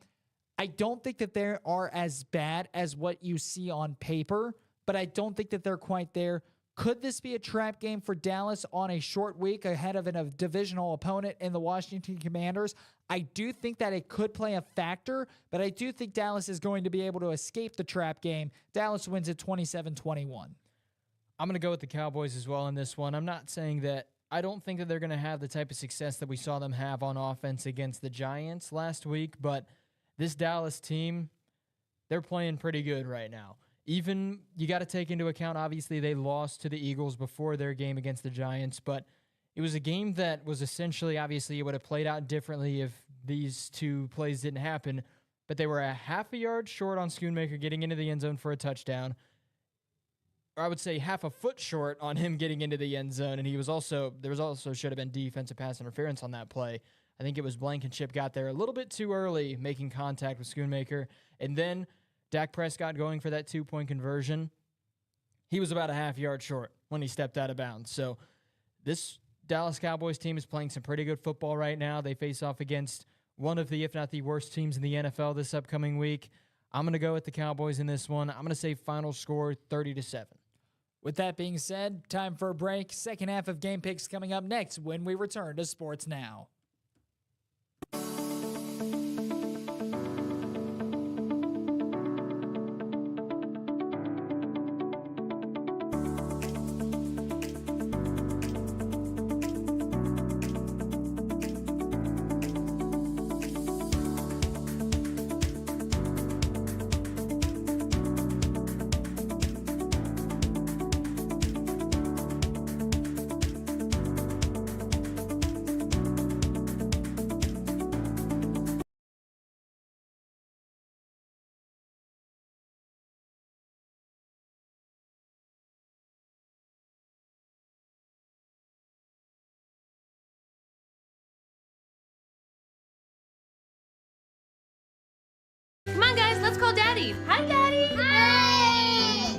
I don't think that they are as bad as what you see on paper, but I don't think that they're quite there. Could this be a trap game for Dallas on a short week ahead of a divisional opponent in the Washington Commanders? I do think that it could play a factor, but I do think Dallas is going to be able to escape the trap game. Dallas wins at 27-21.
I'm going to go with the Cowboys as well in this one. I'm not saying that I don't think that they're going to have the type of success that we saw them have on offense against the Giants last week, but this Dallas team, they're playing pretty good right now. Even, you got to take into account, obviously, they lost to the Eagles before their game against the Giants, but it was a game that was essentially, obviously, it would have played out differently if these two plays didn't happen, but they were a half a yard short on Schoonmaker getting into the end zone for a touchdown. Or I would say half a foot short on him getting into the end zone, and there was also should have been defensive pass interference on that play. I think it was Blankenship got there a little bit too early, making contact with Schoonmaker, and then Dak Prescott going for that 2-point conversion. He was about a half yard short when he stepped out of bounds. So this Dallas Cowboys team is playing some pretty good football right now. They face off against one of the, if not the worst teams in the NFL this upcoming week. I'm going to go with the Cowboys in this one. I'm going to say final score 30-7.
With that being said, time for a break. Second half of Game Picks coming up next when we return to Sports Now.
Come on, guys, let's call Daddy. Hi, Daddy.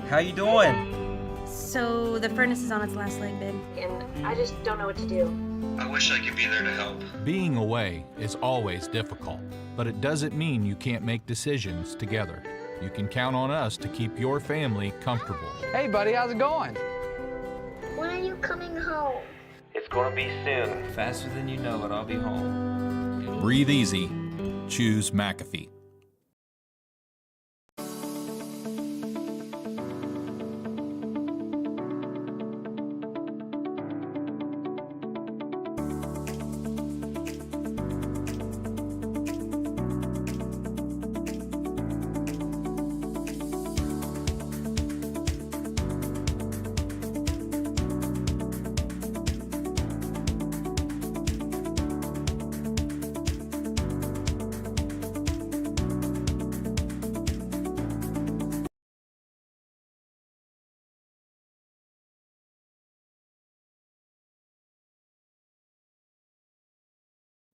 How you doing?
So the furnace is on its last leg, babe.
And I just don't know what to do.
I wish I could be there to help.
Being away is always difficult, but it doesn't mean you can't make decisions together. You can count on us to keep your family comfortable.
Hey, buddy, how's it going?
When are you coming home?
It's gonna be soon. Faster than you know it, I'll be home.
Breathe easy. Choose McAfee.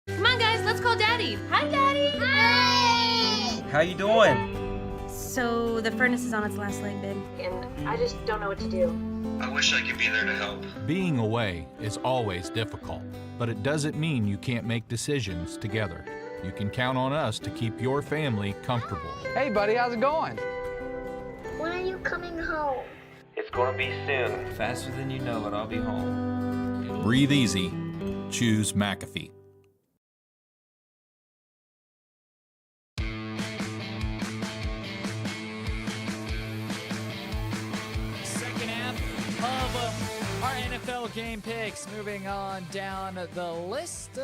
Come on, guys, let's call Daddy. Hi, Daddy.
Hey!
How you doing?
So the furnace is on its last leg, babe.
And I just don't know what to do.
I wish I could be there to help.
Being away is always difficult, but it doesn't mean you can't make decisions together. You can count on us to keep your family comfortable.
Hey, buddy, how's it going?
When are you coming home?
It's gonna be soon. Faster than you know it, I'll be home.
Breathe easy. Choose McAfee.
Second half of our NFL game picks. Moving on down the list,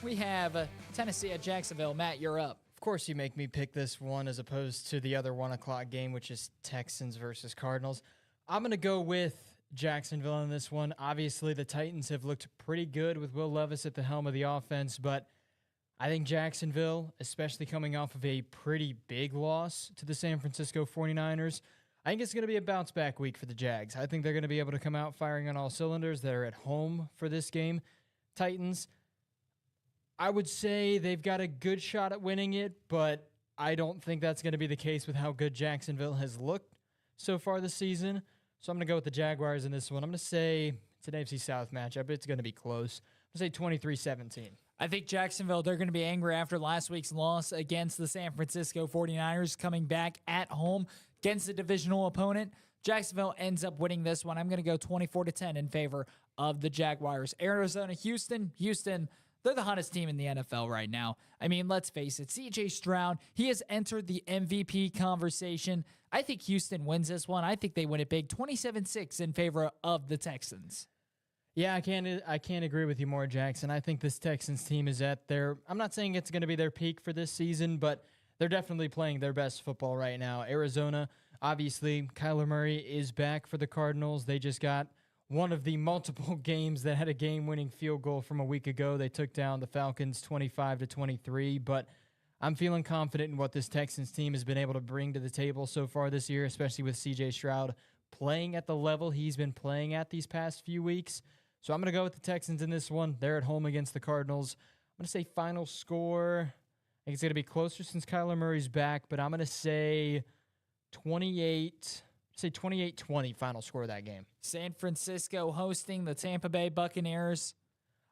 we have Tennessee at Jacksonville. Matt, you're up.
Of course, you make me pick this one as opposed to the other 1 o'clock game, which is Texans versus Cardinals. I'm going to go with Jacksonville in this one. Obviously, the Titans have looked pretty good with Will Levis at the helm of the offense, but I think Jacksonville, especially coming off of a pretty big loss to the San Francisco 49ers, I think it's going to be a bounce-back week for the Jags. I think they're going to be able to come out firing on all cylinders. They're at home for this game. Titans, I would say they've got a good shot at winning it, but I don't think that's going to be the case with how good Jacksonville has looked so far this season. So I'm going to go with the Jaguars in this one. I'm going to say it's an AFC South matchup. It's going to be close. I'm going to say 23-17.
I think Jacksonville, they're going to be angry after last week's loss against the San Francisco 49ers, coming back at home against a divisional opponent. Jacksonville ends up winning this one. I'm going to go 24-10 in favor of the Jaguars. Arizona, Houston, they're the hottest team in the NFL right now. I mean, let's face it, C.J. Stroud, he has entered the MVP conversation. I think Houston wins this one. I think they win it big, 27-6 in favor of the Texans.
Yeah, I can't agree with you more, Jackson. I think this Texans team is at their, I'm not saying it's going to be their peak for this season, but they're definitely playing their best football right now. Arizona, obviously, Kyler Murray is back for the Cardinals. They just got one of the multiple games that had a game-winning field goal from a week ago. They took down the Falcons 25-23, but I'm feeling confident in what this Texans team has been able to bring to the table so far this year, especially with C.J. Stroud playing at the level he's been playing at these past few weeks. So I'm going to go with the Texans in this one. They're at home against the Cardinals. I'm going to say final score. I think it's going to be closer since Kyler Murray's back, but I'm going to say 28-20 final score of that game.
San Francisco hosting the Tampa Bay Buccaneers.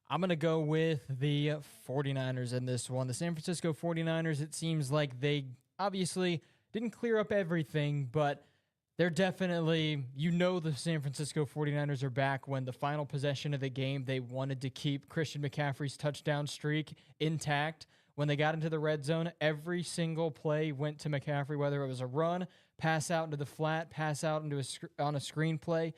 I'm going to go with the 49ers in this one. The San Francisco 49ers, it seems like they obviously didn't clear up everything, but they're definitely, the San Francisco 49ers are back when the final possession of the game, they wanted to keep Christian McCaffrey's touchdown streak intact. When they got into the red zone, every single play went to McCaffrey, whether it was a run, pass out into the flat, pass out into on a screen play.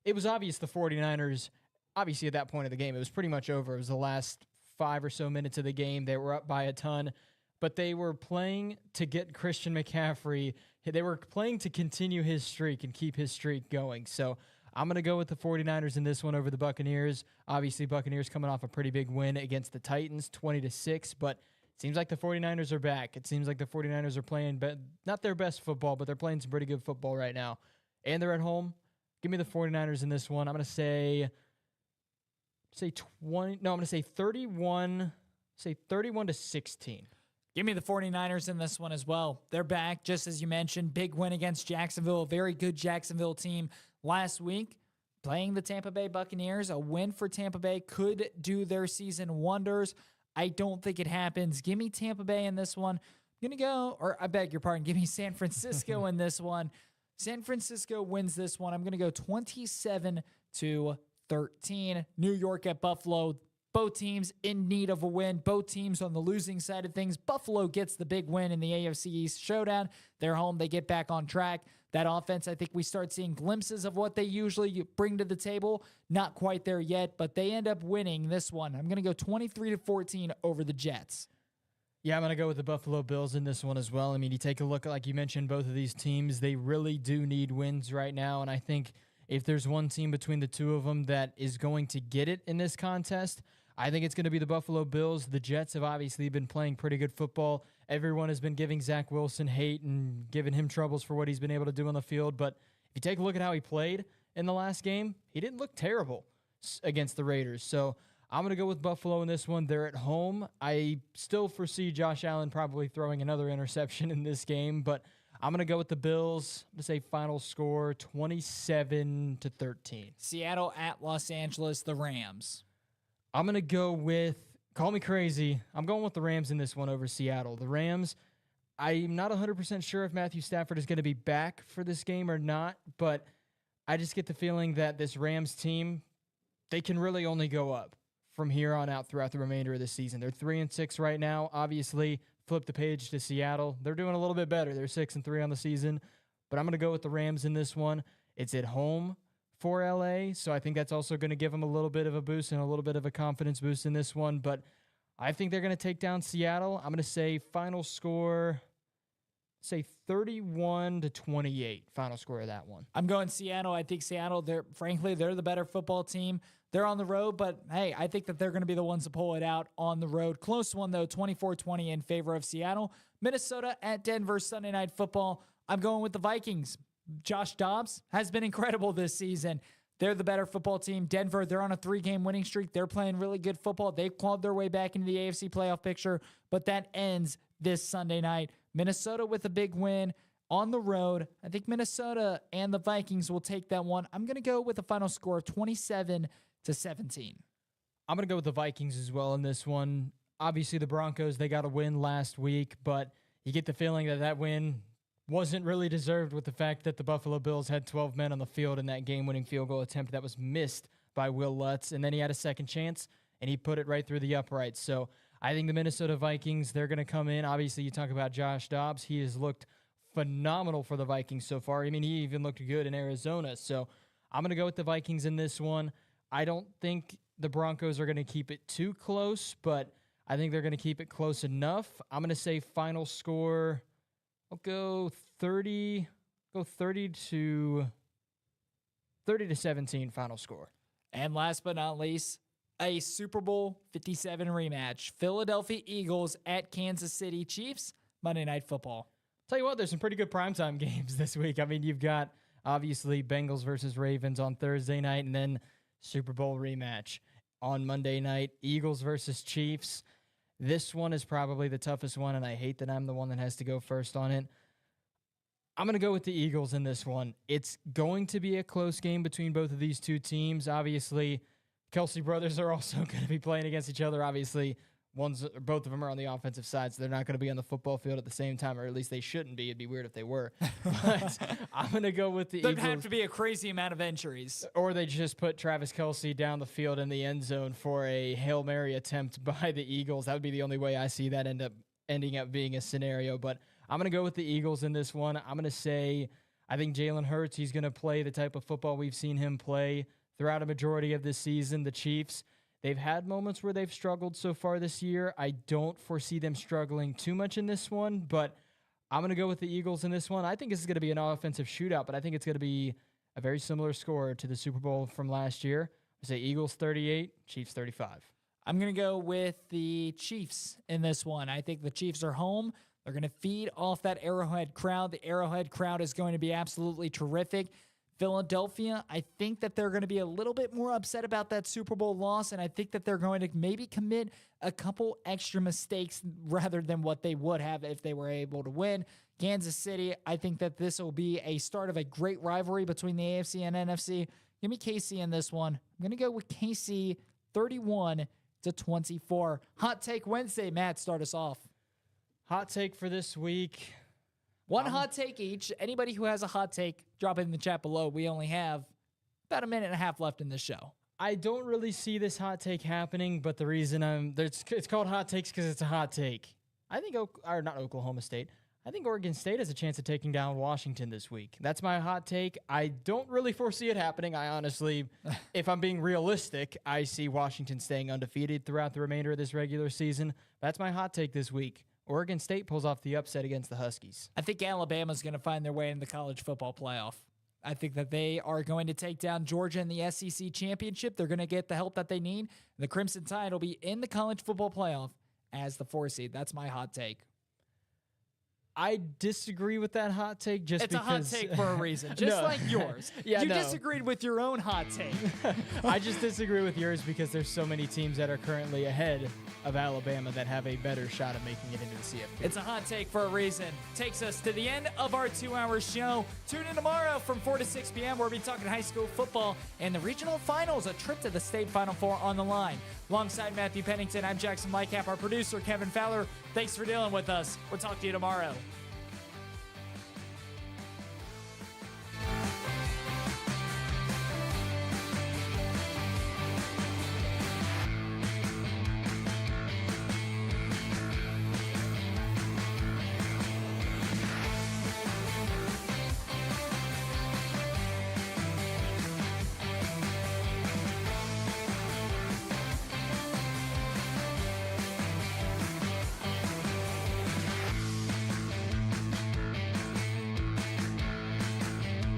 It was obvious the 49ers, obviously at that point of the game, it was pretty much over. It was the last 5 or so minutes of the game. They were up by a ton, but they were playing to get Christian McCaffrey. They were playing to continue his streak and keep his streak going. So I'm going to go with the 49ers in this one over the Buccaneers. Obviously, Buccaneers coming off a pretty big win against the Titans, 20-6, but it seems like the 49ers are back. It seems like the 49ers are playing not their best football, but they're playing some pretty good football right now. And they're at home. Give me the 49ers in this one. I'm going to say 31-16.
Give me the 49ers in this one as well. They're back, just as you mentioned. Big win against Jacksonville. A very good Jacksonville team last week, playing the Tampa Bay Buccaneers. A win for Tampa Bay could do their season wonders. I don't think it happens. Give me Tampa Bay in this one. I'm going to go, or I beg your pardon, give me San Francisco in this one. San Francisco wins this one. I'm going to go 27-13. New York at Buffalo. Both teams in need of a win. Both teams on the losing side of things. Buffalo gets the big win in the AFC East showdown. They're home. They get back on track. That offense, I think we start seeing glimpses of what they usually bring to the table. Not quite there yet, but they end up winning this one. I'm going to go 23-14 over the Jets.
Yeah, I'm going to go with the Buffalo Bills in this one as well. I mean, you take a look, like you mentioned, both of these teams, they really do need wins right now. And I think if there's one team between the two of them that is going to get it in this contest, I think it's going to be the Buffalo Bills. The Jets have obviously been playing pretty good football. Everyone has been giving Zach Wilson hate and giving him troubles for what he's been able to do on the field. But if you take a look at how he played in the last game, he didn't look terrible against the Raiders. So I'm going to go with Buffalo in this one. They're at home. I still foresee Josh Allen probably throwing another interception in this game, but I'm going to go with the Bills. I'm going to say final score 27-13.
Seattle at Los Angeles, the Rams.
I'm going to go with, call me crazy, I'm going with the Rams in this one over Seattle. The Rams, I'm not 100% sure if Matthew Stafford is going to be back for this game or not, but I just get the feeling that this Rams team, they can really only go up from here on out throughout the remainder of the season. They're 3-6 right now. Obviously, flip the page to Seattle. They're doing a little bit better. They're 6-3 on the season, but I'm going to go with the Rams in this one. It's at home for LA, so I think that's also going to give them a little bit of a boost and a little bit of a confidence boost in this one, but I think they're going to take down Seattle. I'm going to say final score, say 31-28, final score of that one.
I'm going Seattle. I think Seattle, they're the better football team. They're on the road, but hey, I think that they're going to be the ones to pull it out on the road. Close one, though, 24-20 in favor of Seattle. Minnesota at Denver, Sunday Night Football. I'm going with the Vikings. Josh Dobbs has been incredible this season. They're the better football team. Denver, they're on a 3-game winning streak. They're playing really good football. They've clawed their way back into the AFC playoff picture, but that ends this Sunday night. Minnesota with a big win on the road. I think Minnesota and the Vikings will take that one. I'm going to go with a final score of 27-17.
I'm going to go with the Vikings as well in this one. Obviously, the Broncos, they got a win last week, but you get the feeling that that win wasn't really deserved with the fact that the Buffalo Bills had 12 men on the field in that game-winning field goal attempt that was missed by Will Lutz, and then he had a second chance, and he put it right through the uprights. So I think the Minnesota Vikings, they're going to come in. Obviously, you talk about Josh Dobbs. He has looked phenomenal for the Vikings so far. I mean, he even looked good in Arizona. So I'm going to go with the Vikings in this one. I don't think the Broncos are going to keep it too close, but I think they're going to keep it close enough. I'm going to say final score, I'll go 30 to 17 final score.
And last but not least, a Super Bowl 57 rematch. Philadelphia Eagles at Kansas City Chiefs, Monday Night Football.
Tell you what, there's some pretty good primetime games this week. I mean, you've got obviously Bengals versus Ravens on Thursday night, and then Super Bowl rematch on Monday night. Eagles versus Chiefs. This one is probably the toughest one, and I hate that I'm the one that has to go first on it. I'm going to go with the Eagles in this one. It's going to be a close game between both of these two teams. Obviously, Kelsey brothers are also going to be playing against each other. Obviously, both of them are on the offensive side, so they're not going to be on the football field at the same time, or at least they shouldn't be. It'd be weird if they were. But I'm going to go with the Eagles.
There'd have to be a crazy amount of injuries.
Or they just put Travis Kelce down the field in the end zone for a Hail Mary attempt by the Eagles. That would be the only way I see that ending up being a scenario. But I'm going to go with the Eagles in this one. I'm going to say I think Jalen Hurts, he's going to play the type of football we've seen him play throughout a majority of this season. The Chiefs, they've had moments where they've struggled so far this year. I don't foresee them struggling too much in this one, but I'm going to go with the Eagles in this one. I think this is going to be an offensive shootout, but I think it's going to be a very similar score to the Super Bowl from last year. I say Eagles 38, Chiefs 35.
I'm going to go with the Chiefs in this one. I think the Chiefs are home. They're going to feed off that Arrowhead crowd. The Arrowhead crowd is going to be absolutely terrific. Philadelphia, I think that they're going to be a little bit more upset about that Super Bowl loss, and I think that they're going to maybe commit a couple extra mistakes rather than what they would have if they were able to win. Kansas City. I think that this will be a start of a great rivalry between the AFC and NFC. Give me KC in this one. I'm going to go with KC 31-24. Hot Take Wednesday. Matt, start us off.
Hot take for this week.
One hot take each. Anybody who has a hot take, drop it in the chat below. We only have about a minute and a half left in this show.
I don't really see this hot take happening, but the reason it's called hot takes because it's a hot take. I think, not Oklahoma State. I think Oregon State has a chance of taking down Washington this week. That's my hot take. I don't really foresee it happening. I honestly, if I'm being realistic, I see Washington staying undefeated throughout the remainder of this regular season. That's my hot take this week. Oregon State pulls off the upset against the Huskies.
I think Alabama's going to find their way in the college football playoff. I think that they are going to take down Georgia in the SEC championship. They're going to get the help that they need. The Crimson Tide will be in the college football playoff as the 4 seed. That's my hot take.
I disagree with that hot take just
it's
because...
It's a hot take for a reason, just like yours.
Yeah,
you disagreed with your own hot take.
I just disagree with yours because there's so many teams that are currently ahead of Alabama that have a better shot of making it into the CFP.
It's a hot take for a reason. Takes us to the end of our 2-hour show. Tune in tomorrow from 4 to 6 p.m. where we'll be talking high school football and the regional finals, a trip to the state Final Four on the line. Alongside Matthew Pennington, I'm Jackson Lightcap, our producer, Kevin Fowler. Thanks for dealing with us. We'll talk to you tomorrow.